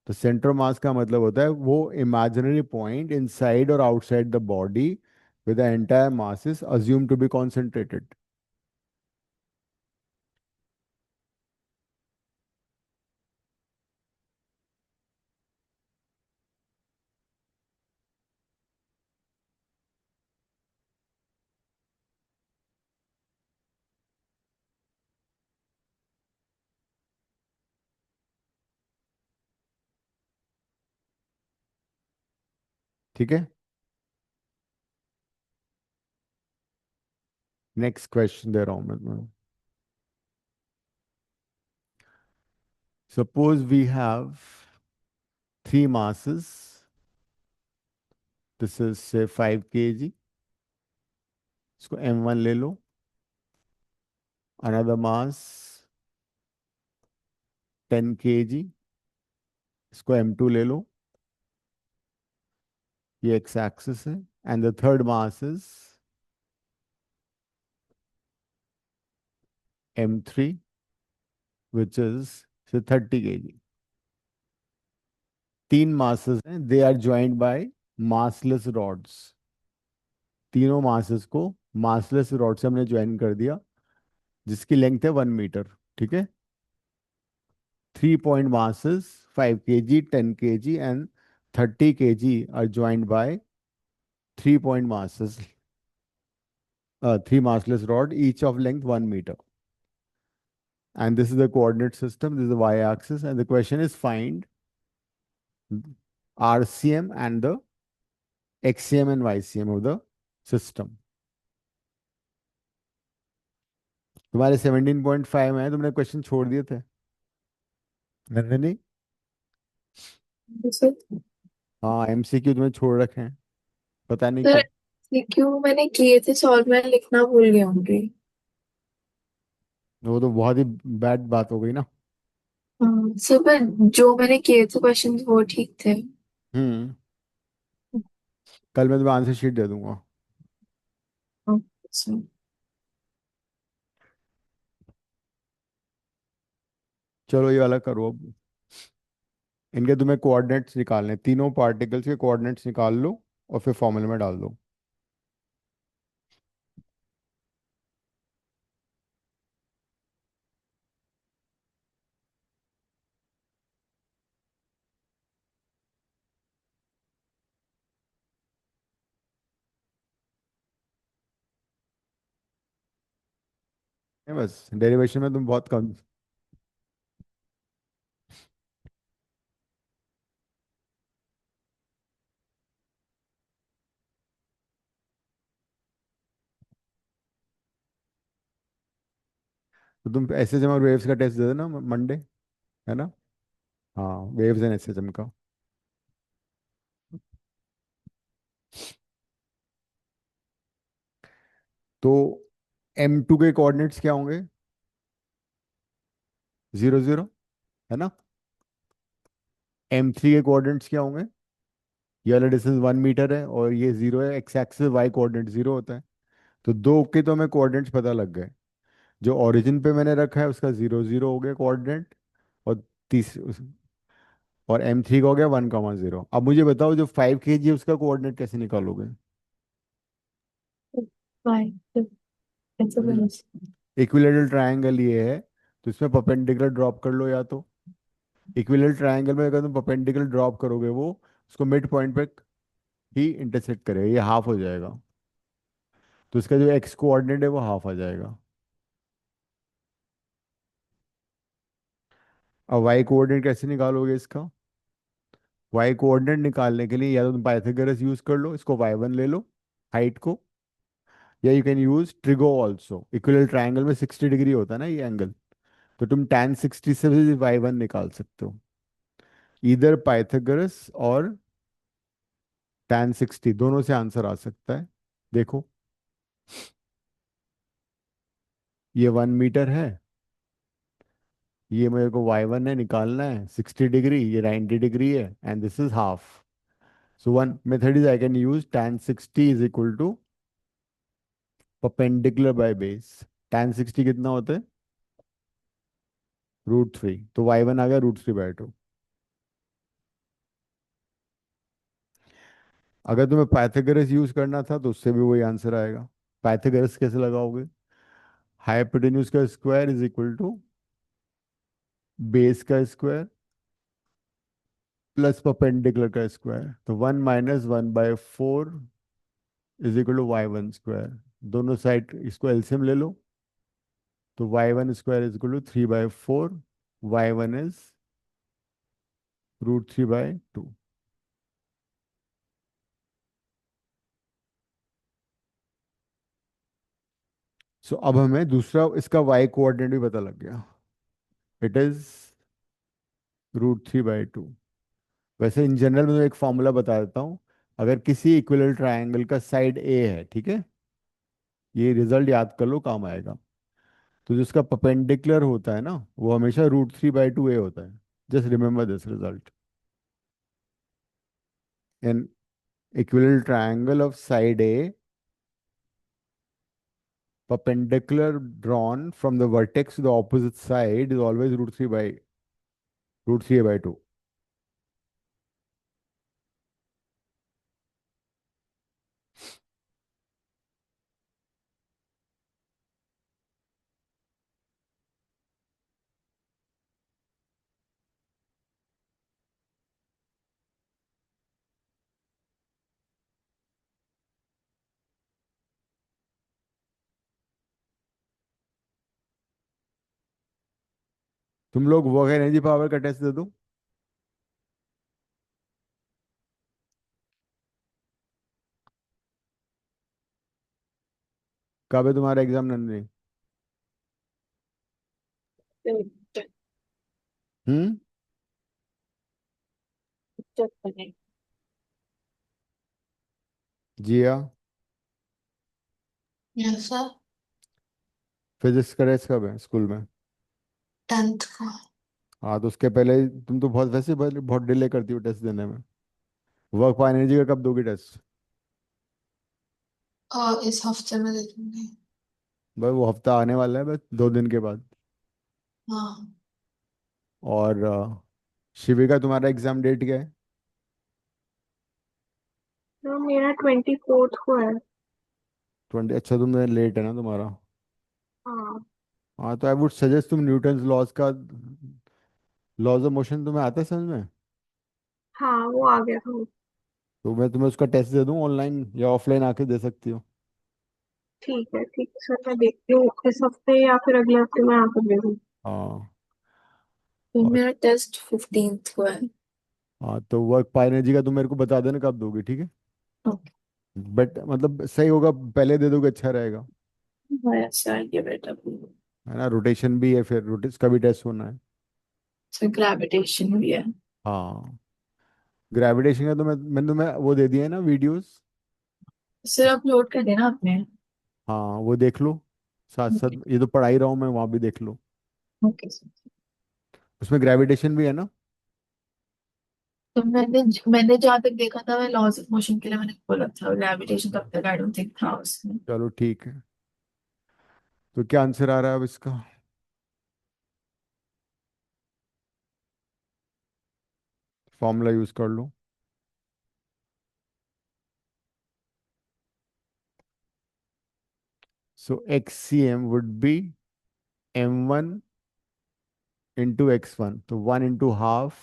तो सेंटर मास का मतलब होता है वो इमेजिनरी पॉइंट इनसाइड और outside the body with the entire mass is assume to be concentrated. ठीक है, next question दे रहा हूं मैं। Suppose we have 3 masses, this is say 5 kg, इसको m1 ले लो, अनदर मास 10 kg, इसको m2 ले लो, ये एक्स एक्सिस है, and the third mass is m3 which is say 30 kg। 3 masses हैं, they are joined by massless rods, तीनों masses को मासलेस रॉड से हमने ज्वाइन कर दिया, जिसकी लेंथ है 1 मीटर। ठीक है, 3 point masses 5 kg, 10 kg and 30 kg are joined by 3 point masses, 3 massless rod, each of length 1 meter. And this is the coordinate system, this is the y-axis, and the question is find RCM and the XCM and YCM of the system. तुम्हारे 17.5 में है, तुमने question छोड़ दिए थे Nandini? Sir हाँ, MCQ तुम्हें छोड़ रखे हैं, पता नहीं सर कब। क्यों मैंने किए थे सॉल्व, मैं लिखना भूल गया होंगी। वो तो बहुत ही बैड बात हो गई ना। हाँ सर, पर जो मैंने किए थे क्वेश्चन वो ठीक थे। हम्म कल मैं तुम्हें आंसर शीट दे दूंगा। अच्छा। चलो ये वाला करो अब। इनके तुम्हें कोऑर्डिनेट्स निकालने हैं, तीनों पार्टिकल्स के कोऑर्डिनेट्स निकाल लो और फिर फॉर्मूले में डाल दो। नहीं, बस डेरिवेशन में तुम बहुत कम। तो तुम एस एच एम और वेव्स का टेस्ट दे देना मंडे, है ना? हाँ, waves and S H M का। तो M2 के कोऑर्डिनेट्स क्या होंगे? 0 0, है ना? M3 के कोऑर्डिनेट्स क्या होंगे? ये वाला डिस्टेंस 1 मीटर है और ये 0 है, एक्स एक्सिस वाई कोऑर्डिनेट 0 होता है। तो दो के तो हमें कोऑर्डिनेट्स पता लग गए। जो ओरिजिन पे मैंने रखा है उसका 0 0 हो गया कोऑर्डिनेट। और तीस और M3 का हो गया 1 0। अब मुझे बताओ जो 5 kg है उसका कोऑर्डिनेट कैसे निकालोगे? बाय। कैसे बना? इक्विलेटरल ट्रायंगल ये है, तो इसमें परपेंडिकुलर ड्रॉप कर लो या तो। इक्विलेटरल ट्रायंगल में अगर तुम परपेंडिकुलर ड्रॉप करोगे वो उसको मिड पॉइंट पे ही इंटरसेक्ट करेगा, ये हाफ हो जाएगा। तो इसका जो एक्स कोऑर्डिनेट है वो हाफ आ जाएगा। अब वाई कोऑर्डिनेट कैसे निकालोगे इसका? वाई कोऑर्डिनेट निकालने के लिए या तो तुम पाइथागोरस यूज कर लो, इसको y1 ले लो, हाइट को। या you can use trigo also, equilateral triangle में 60 डिग्री होता है ना ये एंगल। तो तुम tan 60 से भी y1 निकाल सकते हो। इधर पाइथागोरस और tan 60 दोनों से आंसर आ सकता है। देखो, ये 1 मीटर है, ये मेरे को y1 है निकालना है 60 डिग्री, ये 90 डिग्री है, and this is half. So one method is I can use tan 60 is equal to perpendicular by base. tan 60 कितना होता है? √3। तो y1 आ गया √3/2। अगर तुम्हें पाइथागोरस यूज करना था तो उससे भी वही आंसर आएगा। पाइथागोरस कैसे लगाओगे? हाइपोटेन्यूज का square is equal to base का स्क्वायर प्लस परपेंडिकुलर का स्क्वायर। तो 1 - 1/4 is equal to y1 square. दोनों साइड इसको एलसीएम ले लो। तो y1 square is equal to 3/4, y1 is √3/2। So अब हमें दूसरा इसका y कोऑर्डिनेट भी पता लग गया। It is √3/2। वैसे इन जनरल मैं एक फॉर्मूला बता देता हूँ। अगर किसी इक्विलेटरल ट्रायंगल का साइड ए है, ठीक है, ये रिजल्ट याद कर लो, काम आएगा। तो जो उसका परपेंडिकुलर होता है ना वो हमेशा √3/2 होता है। Just remember this result. An equilateral triangle of side A, perpendicular drawn from the vertex to the opposite side is always √3/2। तुम लोग वर्क एनर्जी पावर का टेस्ट दे दो। कब है तुम्हारा एग्जाम नंदनी? हम्म। जिया, यस सर। फिजिक्स का टेस्ट कब है स्कूल में? 10th को। हाँ, तो उसके पहले तुम तो बहुत वैसे बहुत डिले करती हो टेस्ट देने में। वर्क पावर एनर्जी का कब दोगी टेस्ट? इस हफ्ते में दे दूंगी। भाई वो हफ्ता आने वाला है बस 2 दिन के बाद। हाँ। और शिविका तुम्हारा एग्जाम डेट क्या है? तो मेरा 24th को है। 20? अच्छा, तुम लेट है ना तुम्हारा। हाँ। हाँ, तो आई वुड सजेस्ट तुम न्यूटन्स लॉज का, लॉज ऑफ मोशन तुम्हें आता है समझ में? हाँ वो आ गया था मुझे। तो मैं तुम्हें उसका टेस्ट दे दूँ, ऑनलाइन या ऑफलाइन आके दे सकती हो? ठीक है सर, मैं देखती हूँ इस हफ्ते या फिर अगले हफ्ते में आकर दे दूँ। हाँ। फिर और मेरा टेस्ट 15th को है। हाँ, तो वर्क पाइनर्जी का तुम मेरे को बता देना कब दोगे, ठीक है? ओके। बट मतलब सही होगा, पहले दे दोगे अच्छा रहेगा। हाँ ऐसा है बेटा। है ना, रोटेशन भी है, फिर रोटेश का भी टेस्ट होना है। तो ग्रेविटेशन भी है। हाँ, ग्रेविटेशन का तो मैंने तुम्हें वो दे दिया है ना, वीडियोस। सिर्फ अपलोड कर देना आपने। हाँ, वो देख लो। साथ ओके। साथ ये तो पढ़ा ही रहा हूँ मैं, वहाँ भी देख लो। Okay sir. उसमें ग्रेविटेशन भी है ना? तो मैंने जहाँ तक देखा था मैं लॉज ऑफ मोशन के लिए मैंने बोला था, ग्रेविटेशन तब तक आई डोंट थिंक था उसमें। चलो ठीक है। तो क्या आंसर आ रहा है अब इसका? फॉर्मूला यूज कर लो। So X C M would be m1 into x1, तो 1 इंटू ½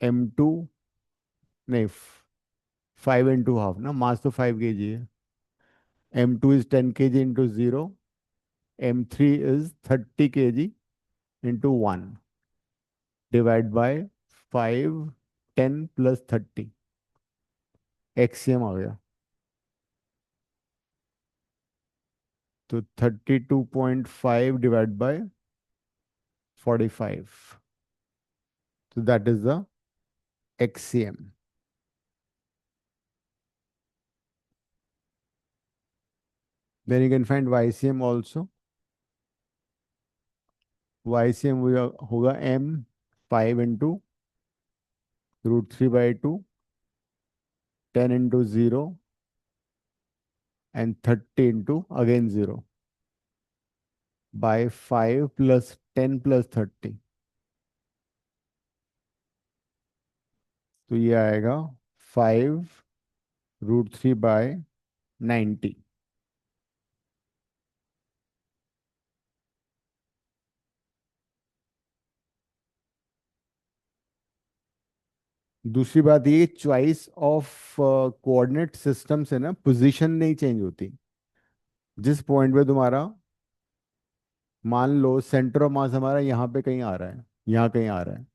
m2, नहीं 5 इंटू ½ ना, मास तो 5 kg है। m2 is 10 kg into 0, m3 is 30 kg into 1, divide by 5, 10 + 30, XCM आ गया। तो 32.5 डिवाइड बाय 45, तो that is the XCM. Then you can find YCM also. YCM होगा m5 into √3/2, 10 into 0 and 30 into again 0 by 5 + 10 + 30। तो ये आएगा 5 √3/90। दूसरी बात, ये चॉइस ऑफ कोऑर्डिनेट सिस्टम से ना पोजीशन नहीं चेंज होती। जिस पॉइंट पे तुम्हारा, मान लो सेंटर ऑफ मास हमारा यहाँ पे कहीं आ रहा है, यहाँ कहीं आ रहा है,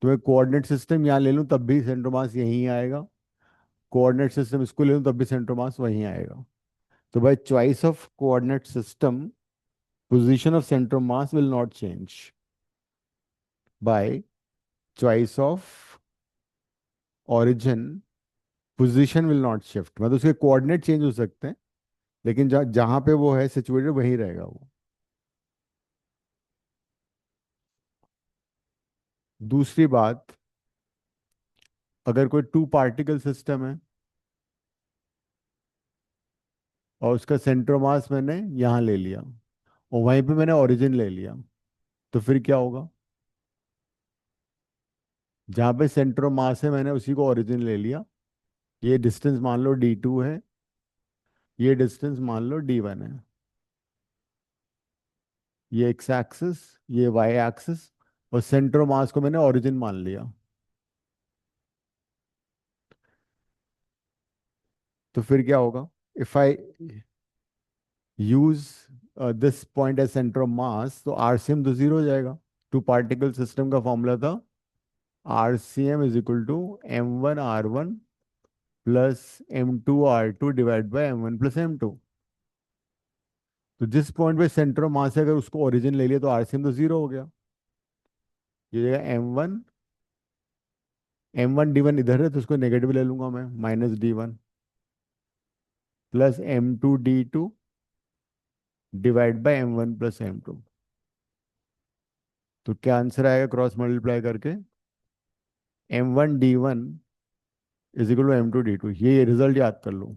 तो मैं कोऑर्डिनेट सिस्टम यहाँ ले लूँ तब भी सेंटर मास यहीं आएगा, कोऑर्डिनेट सिस्टम इसको ले लूँ तब भी सेंटर मास वहीं आएगा। तो by choice of coordinate system, position of center of mass will not change. By choice of origin, position will not shift। मतलब उसके कोऑर्डिनेट चेंज हो सकते हैं, लेकिन जहाँ जहाँ पे वो है सिचुएटेड वहीं रहेगा वो। दूसरी बात, अगर कोई 2 पार्टिकल सिस्टम है और उसका सेंटर मास मैंने यहाँ ले लिया और वहीं पे मैंने ओरिजिन ले लिया, तो फिर क्या होगा? जहाँ पे सेंटर मास है मैंने उसी को ओरिजिन ले लिया। ये डिस्टेंस मान लो d2 है, ये डिस्टेंस मान लो d1 है। ये एक्स एक्सिस, ये वाई एक्सिस, और सेंटर मास को मैंने ओरिजिन मान लिया। तो फिर क्या होगा? If I use this point as centre of mass, तो आरसीएम तो 0 हो जाएगा। 2 पार्टिकल सिस्टम का फॉर्मूला था RCM is equal to m1r1 plus m2r2 divide by m1 plus m2। तो जिस पॉइंट पे सेंटर ऑफ मास है, अगर उसको ओरिजिन ले लिया तो आरसीएम तो 0 हो गया। ये जगह m1 d1 इधर है तो उसको नेगेटिव ले लूंगा मैं, -d1 plus m2 d2 divide by m1 plus m2। तो क्या आंसर आएगा क्रॉस मल्टीप्लाई करके? m1 d1 is equal to m2 d2। ये रिजल्ट याद कर लो।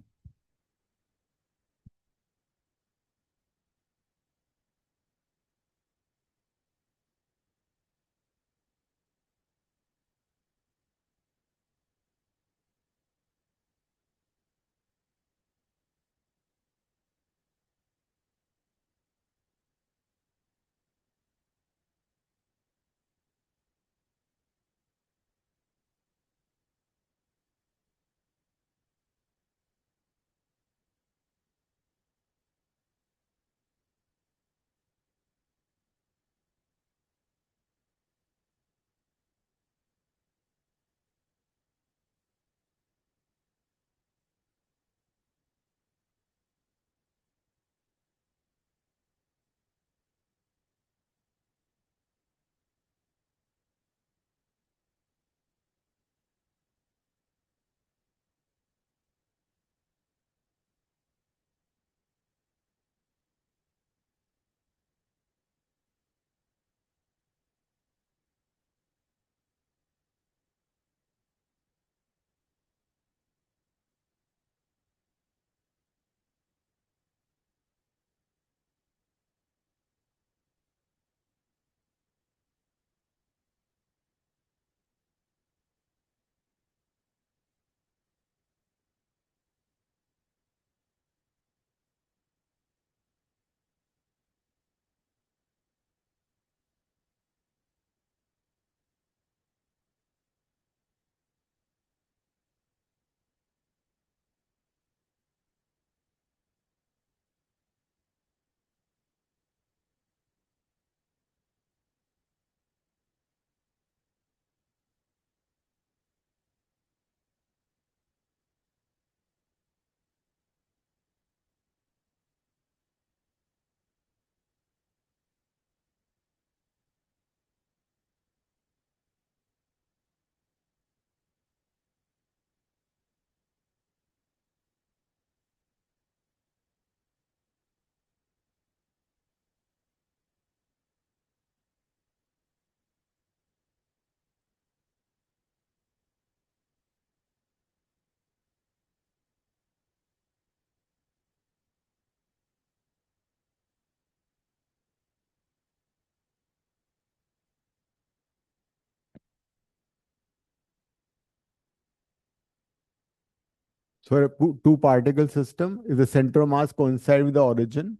For two particle system if the centre of mass coincide with the origin,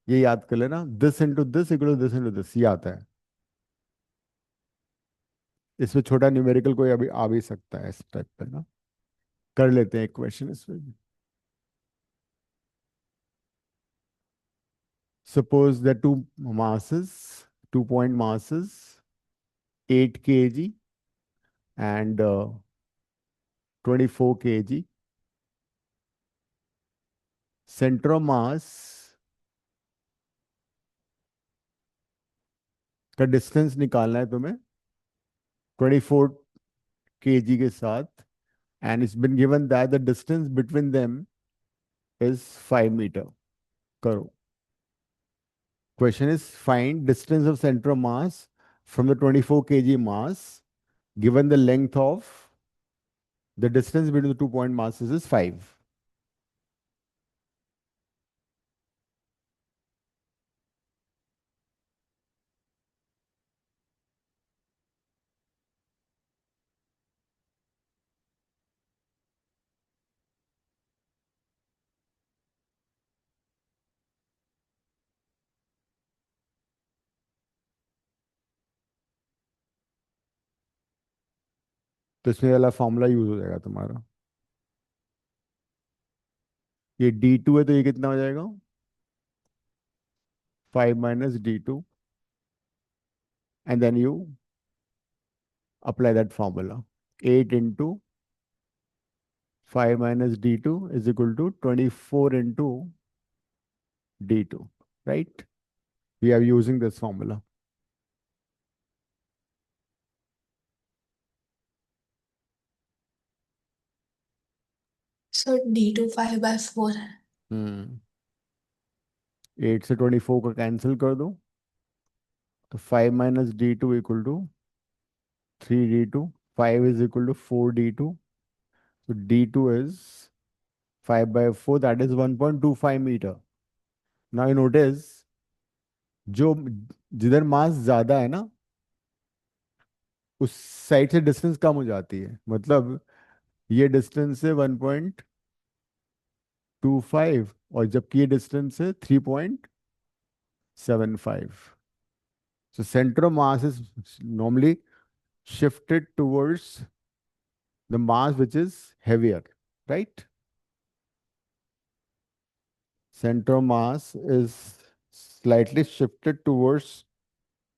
ये याद कर लेना, this into this equal to this into this, ये आता है। इसमें छोटा न्यूमेरिकल कोई अभी आ भी सकता है इस टाइप पे ना। कर लेते हैं एक क्वेश्चन इसमें भी। Suppose the two point masses, 8 kg and 24 kg. Center of mass का डिस्टेंस निकालना है तुम्हें 24 kg के साथ, and it's been given that the distance between them is 5 meter. करो। Question is find distance of center of mass from the 24 kg mass given the length of the distance between the 2 point masses is 5. तो इसमें वाला formula use हो जाएगा तुम्हारा। ये D2 है तो ये कितना हो जाएगा, 5 - D2, and then you apply that formula, 8 into 5 - D2 is equal to 24 into D2, right? We are using this formula. So D2 5/4 है। 8 से 24 को कैंसिल कर दो, तो 5 - D2 equal to 3D2, 5 is equal to 4D2, so D2 is 5/4, that is 1.25 meter. Now you notice जो जिधर मास ज्यादा है ना उस साइड से डिस्टेंस कम हो जाती है, मतलब ये डिस्टेंस है 1.25 और जबकि ये डिस्टेंस है 3.75। So centre of mass is normally shifted towards the mass which is heavier, right? Center of mass is slightly shifted towards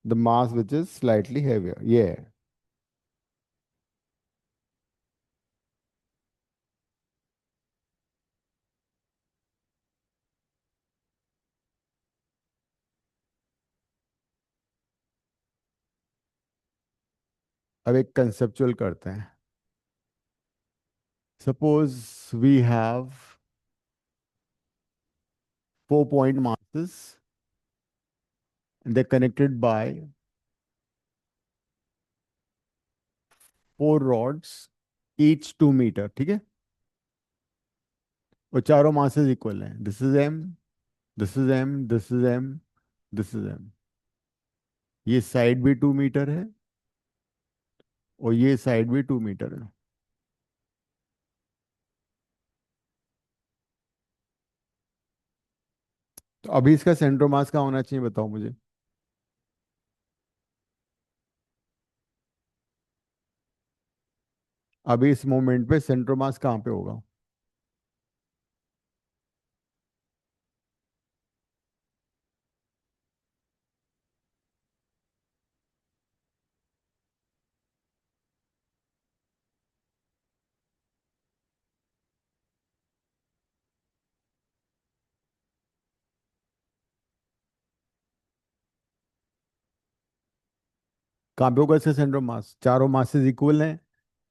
the mass which is slightly heavier. Yeah. अब एक कंसेप्चुअल करते हैं। Suppose we have 4 point masses and they're connected by 4 rods, each 2 meter, ठीक है? और चारों masses equal हैं। This is M, this is M, this is M, this is M. ये साइड भी 2 मीटर है और ये साइड भी 2 मीटर है। तो अभी इसका सेंटर मास कहाँ होना चाहिए बताओ मुझे। अभी इस मोमेंट पे सेंटर मास कहाँ पे होगा। कहाँ पे होगा इसका सेंटर मास, चारों मासेस इक्वल हैं,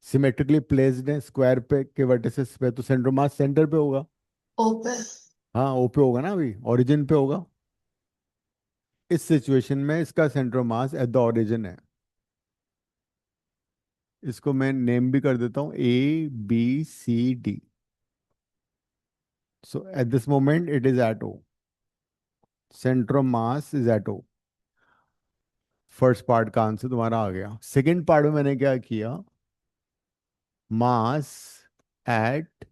सिमेट्रिकली प्लेस्ड हैं स्क्वायर पे के वर्टिसेस पे, तो सेंटर मास सेंटर पे होगा। ओ पे। हाँ ओ पे होगा ना, अभी ओरिजिन पे होगा। इस सिचुएशन में इसका centre mass at the origin है। इसको मैं नेम भी कर देता हूँ ABCD। So at this moment it is at O, centre of mass is at O। First part का आंसर तुम्हारा आ गया। सेकेंड पार्ट में मैंने क्या किया, mass at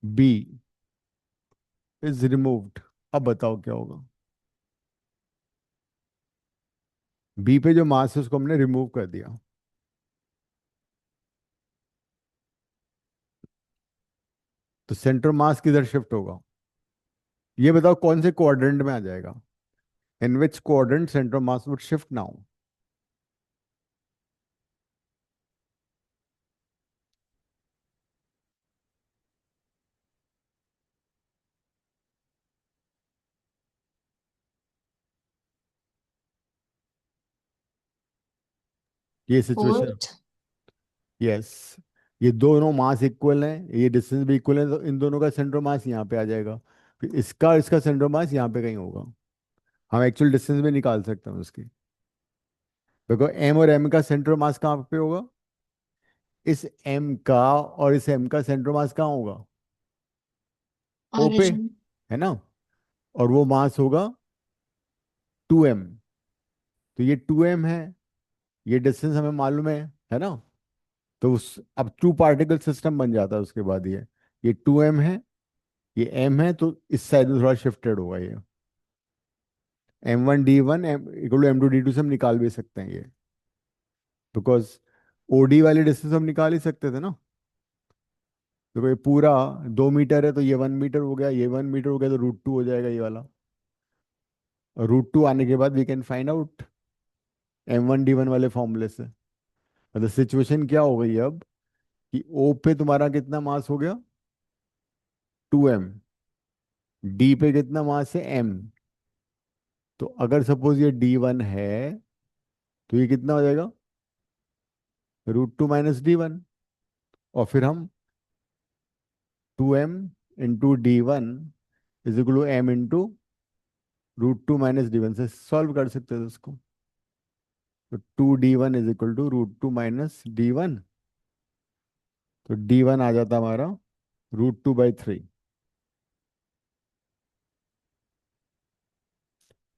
B is removed. अब बताओ क्या होगा। बी पे जो मास है उसको हमने रिमूव कर दिया, तो सेंटर मास किधर शिफ्ट होगा? ये बताओ कौन से क्वाड्रेंट में आ जाएगा? In which quadrant centre mass would shift now? ये सिचुएशन, फोर्थ। यस, ये दोनों मास इक्वल हैं, ये डिस्टेंस भी इक्वल है, तो इन दोनों का सेंटर मास यहाँ पे आ जाएगा। फिर इसका इसका सेंटर मास यहाँ पे कहीं होगा। हम एक्चुअल डिस्टेंस भी निकाल सकते हैं उसकी। देखो एम और एम का सेंटर मास कहाँ पे होगा? इस एम का और इस एम का सेंटर मास कहाँ होगा? ओ पे, ऑरिजिन। है ना? और वो मास होगा 2m। तो ये 2m है, ये डिस्टेंस हमें मालूम है ना? तो उस अब टू पार्टिकल सिस्टम बन जाता है उसके बाद। ये 2m है, ये m है, तो इस साइड में थोड़ा शिफ्टेड होगा ये। m1 d1 m2 d2 से हम निकाल भी सकते हैं ये, बिकॉज ओडी वाली डिस्टेंस हम निकाल ही सकते थे ना। तो ये पूरा 2 मीटर है, तो ये 1 मीटर हो गया, ये 1 मीटर हो गया, तो √2 हो जाएगा ये वाला। और √2 आने के बाद we can find out m1 d1 वाले फॉर्मूले से। मतलब सिचुएशन क्या हो गई अब, कि ओ पे तुम्हारा कितना मास हो गया? 2m। डी पे कितना मास है? m। तो अगर सपोज ये d1 है, तो ये कितना हो जाएगा? √2 - d1। और फिर हम 2m × d1 = m × √2 - d1 से सॉल्व कर सकते थे उसको। तो 2d1 √2 - d1। तो d1 आ जाता हमारा √2/3।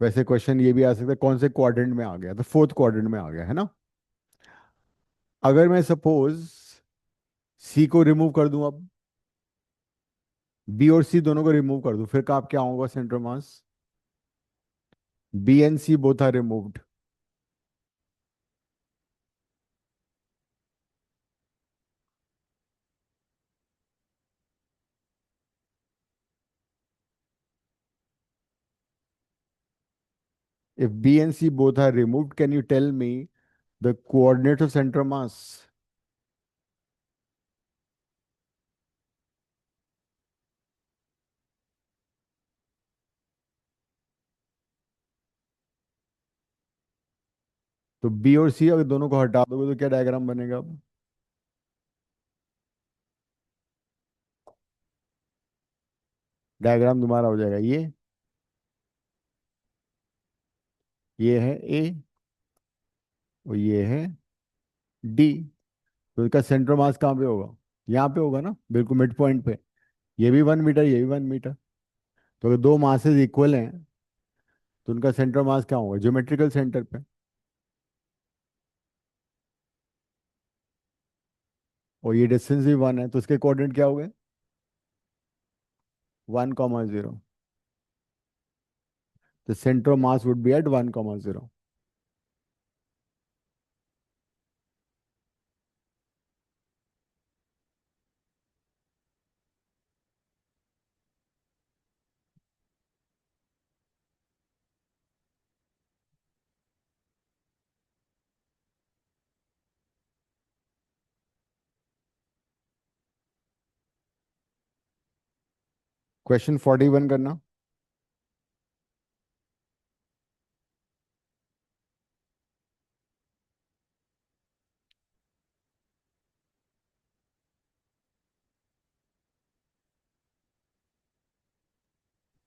वैसे क्वेश्चन ये भी आ सकता है कौन से क्वाड्रेंट में आ गया, तो फोर्थ क्वाड्रेंट में आ गया, है ना? अगर मैं सपोज सी को रिमूव कर दूं, अब बी और सी दोनों को रिमूव कर दूं, फिर का क्या होगा centre mass? B and C both are removed. If B and C both are removed, can you tell me the coordinates of center mass? तो बी और सी अगर दोनों को हटा दोगे तो क्या डायग्राम बनेगा अब? डायग्राम तुम्हारा हो जाएगा ये है ए, और ये है डी। तो इसका सेंटर मास कहाँ पे होगा? यहाँ पे होगा ना, बिल्कुल मिड पॉइंट पे। ये भी 1 मीटर, ये भी 1 मीटर। तो अगर दो मासेस इक्वल हैं, तो उनका सेंटर मास क्या होगा ज्योमेट्रिकल सेंटर पे? और ये डिस्टेंस भी 1 है, तो इसके कोऑर्डिनेट क्या हो गए? 1,0। The center of mass would be at 1,0। Question 41 करना।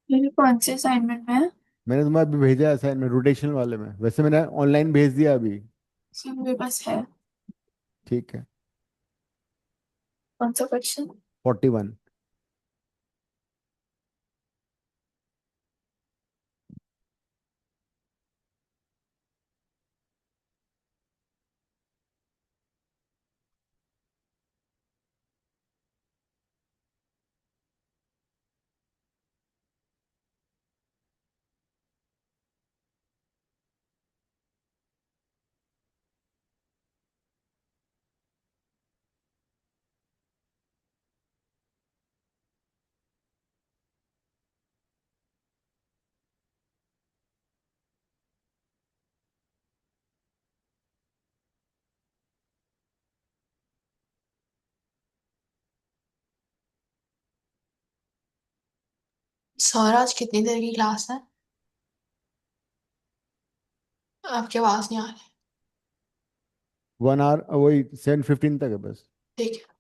मेरे कौन से असाइनमेंट में है? मैंने तुम्हें अभी भेजा है असाइनमेंट, रोटेशन वाले में। वैसे मैंने ऑनलाइन भेज दिया अभी। सब मेरे पास है। ठीक है। कौन सा क्वेश्चन? 41। सर आज कितनी देर की क्लास है? आपकी आवाज नहीं आ रही। 1 आवर, वही 7:15 तक है बस। ठीक है।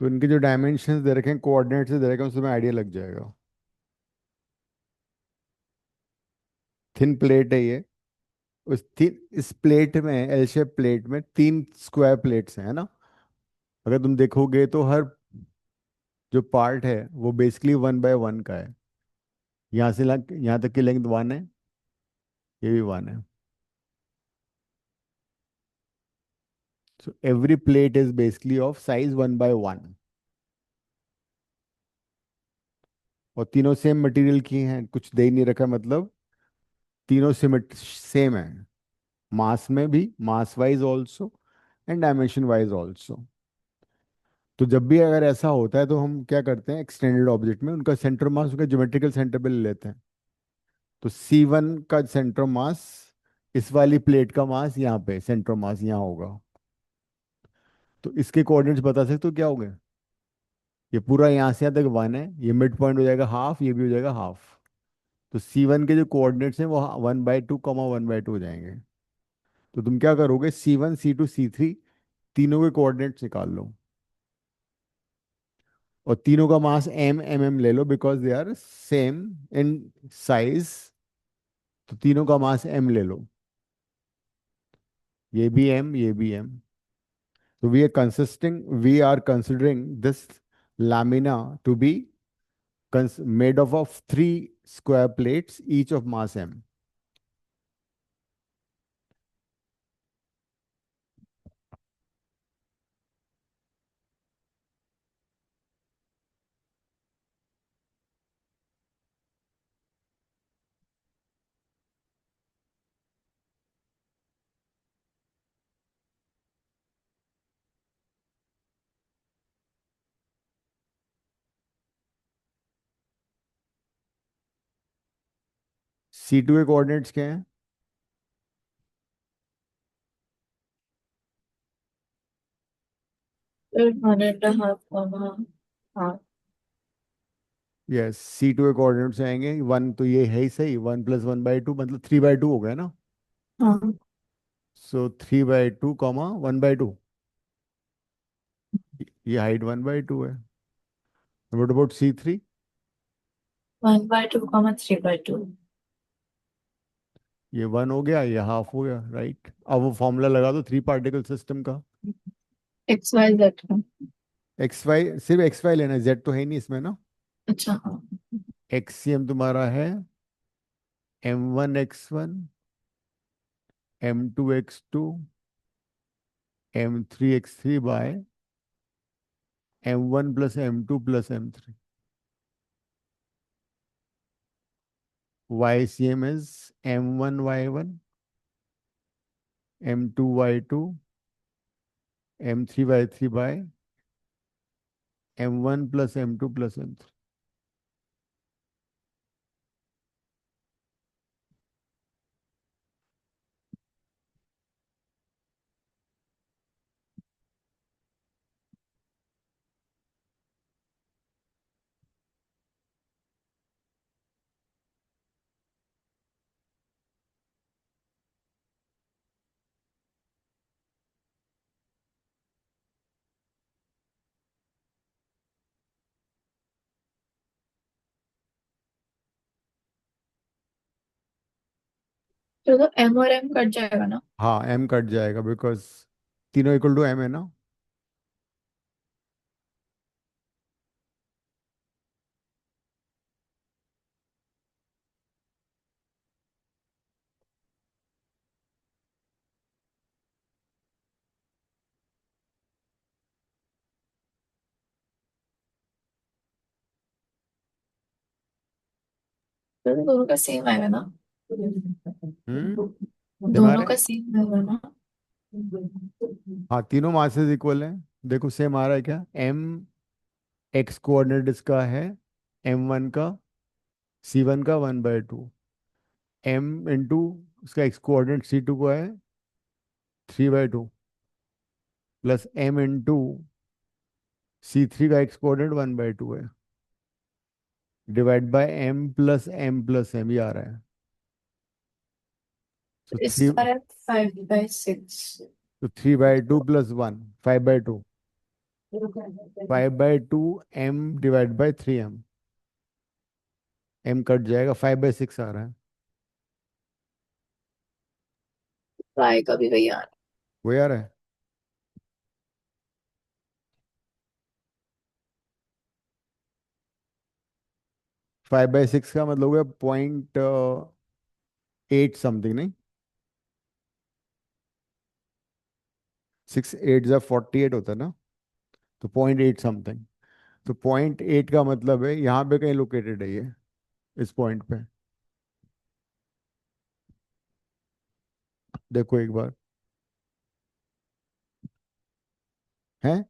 तो इनके जो डायमेंशंस दे रखे हैं, कोऑर्डिनेट्स दे रखे हैं, उसमें आइडिया लग जाएगा। थिन प्लेट है ये। इस प्लेट में, एल शेप प्लेट में 3 स्क्वायर प्लेट्स हैं, है ना। अगर तुम देखोगे तो हर जो पार्ट है वो बेसिकली 1 बाय 1 का है। यहाँ से यहाँ तक की लेंथ 1 है, ये भी 1 है। So every plate is basically of size 1 by 1। और तीनों सेम मटेरियल की हैं, कुछ दे ही नहीं रखा, मतलब तीनों सेम है। मास में भी, mass wise also and dimension wise also. तो जब भी अगर ऐसा होता है तो हम क्या करते हैं, एक्सटेंडेड ऑब्जेक्ट में उनका सेंटर मास उनका ज्योमेट्रिकल सेंटर पे ले लेते हैं। तो C1 का सेंटर मास, इस वाली प्लेट का मास यहाँ पे सेंटर मास यहाँ होगा। तो इसके कोऑर्डिनेट्स बता सकते हो क्या हो गए। ये पूरा यहाँ से यहाँ तक 1 है, ये मिड पॉइंट हो जाएगा हाफ, ये भी हो जाएगा हाफ। तो C1 के जो कोऑर्डिनेट्स हैं वो 1/2, 1/2 हो जाएंगे। तो तुम क्या करोगे, C1, C2, C3 तीनों के कोऑर्डिनेट्स निकाल लो। और तीनों का मास m ले लो, because they are same in size. तो तीनों का मास m ले लो। ये भी m, ये भी m। So we are considering this lamina to be made of 3 square plates, each of mass m. C2 के कोऑर्डिनेट्स क्या हैं? 1.5 हाँ। यस, C2 के कोऑर्डिनेट्स आएंगे 1, तो ये है ही सही, 1 + 1/2 मतलब 3/2 हो गया ना। हाँ। सो 3/2, 1/2। ये हाइट 1/2 है। What about C3? 1/2, 3/2। ये 1 हो गया, ये हाफ हो गया, राइट। अब वो फॉर्मूला लगा दो 3 पार्टिकल सिस्टम का। XYZ का। एक्स वाई, सिर्फ एक्स वाई लेना है, जेड तो है ही नहीं इसमें ना। अच्छा हाँ। एक्सीएम तुम्हारा है M1x1, M2x2, M3x3 bye M1 + M2 + M3। YCM is M1y1, M2y2, M3y3 by M1 + M2 + M3। तो एम और एम कट जाएगा ना। हाँ m कट जाएगा बिकॉज तीनों इक्वल टू m है ना। तो दोनों का सेम आएगा ना। सेम आ दोनों रहा का है। सेम आएगा ना। हाँ तीनों मासेस इक्वल हैं। देखो सेम आ रहा है क्या। m x कोऑर्डिनेट इसका है m1 का, c1 का 1/2, m इंटू इसका x कोऑर्डिनेट c2 का है 3/2, प्लस m इंटू c3 का x कोऑर्डिनेट 1/2 है, divide by m plus m ये आ रहा है। तो थ्री, इसका है 5/6। तो 3/2 plus 1 5/2, 5/2 m divide by 3m, m cut जाएगा 5/6 आ रहा है। y का भी वही आ रहा वो आ रहा है। 5/6 का मतलब हो गया 0.8 समथिंग, नहीं 6 8 जा 48 होता है ना। तो 0.8 समथिंग। तो 0.8 का मतलब है यहाँ पे कहीं लोकेटेड है ये, इस पॉइंट पे। देखो एक बार है।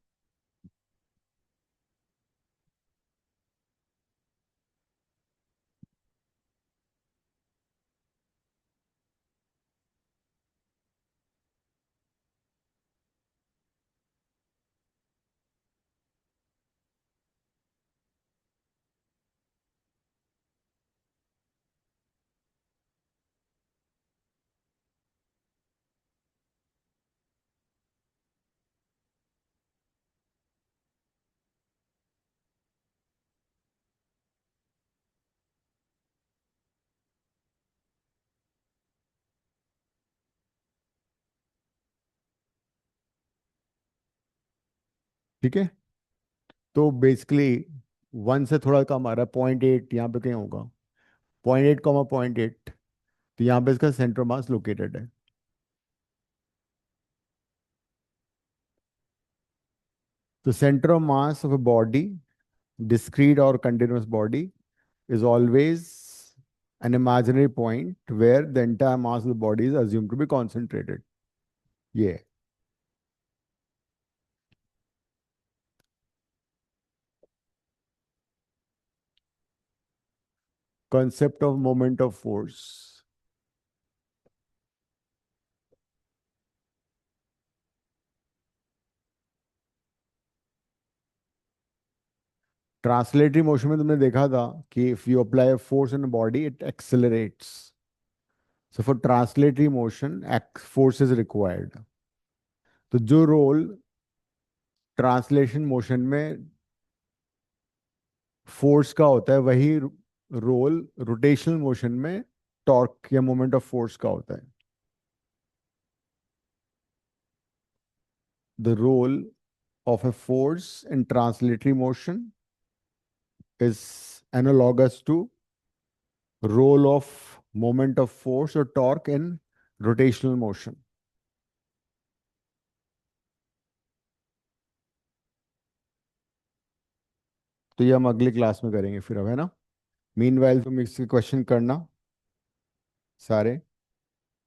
ठीक है। तो बेसिकली 1 से थोड़ा कम आ रहा है, 0.8 यहाँ पे कहीं होगा। 0.8 तो यहाँ पे इसका सेंटर मास लोकेटेड है। तो centre of mass of a body, discrete or continuous body, is always an imaginary point where the entire mass of the body is assumed to be concentrated. ये है concept of moment of force. Translatory motion में तुमने देखा था कि if you apply a force in a body it accelerates. So for translatory motion force is required. तो जो role translation motion में फोर्स का होता है वही रोल रोटेशनल मोशन में टॉर्क या मोमेंट ऑफ फोर्स का होता है। The role of a force in translatory motion is analogous to role of moment of force or torque in rotational motion. तो ये हम अगली क्लास में करेंगे फिर, अब है ना। मीनवाइल तुम इसके क्वेश्चन करना सारे,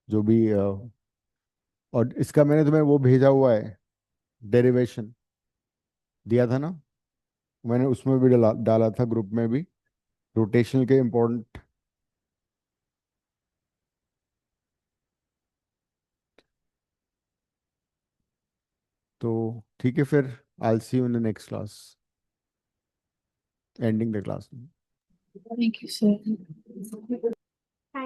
जो भी और इसका मैंने तुम्हें वो भेजा हुआ है, डेरिवेशन दिया था ना मैंने, उसमें भी डाला डाला था ग्रुप में भी, रोटेशनल के इम्पोर्टेंट। तो ठीक है फिर, I see you in the next class, ending the class. है। Thank you sir.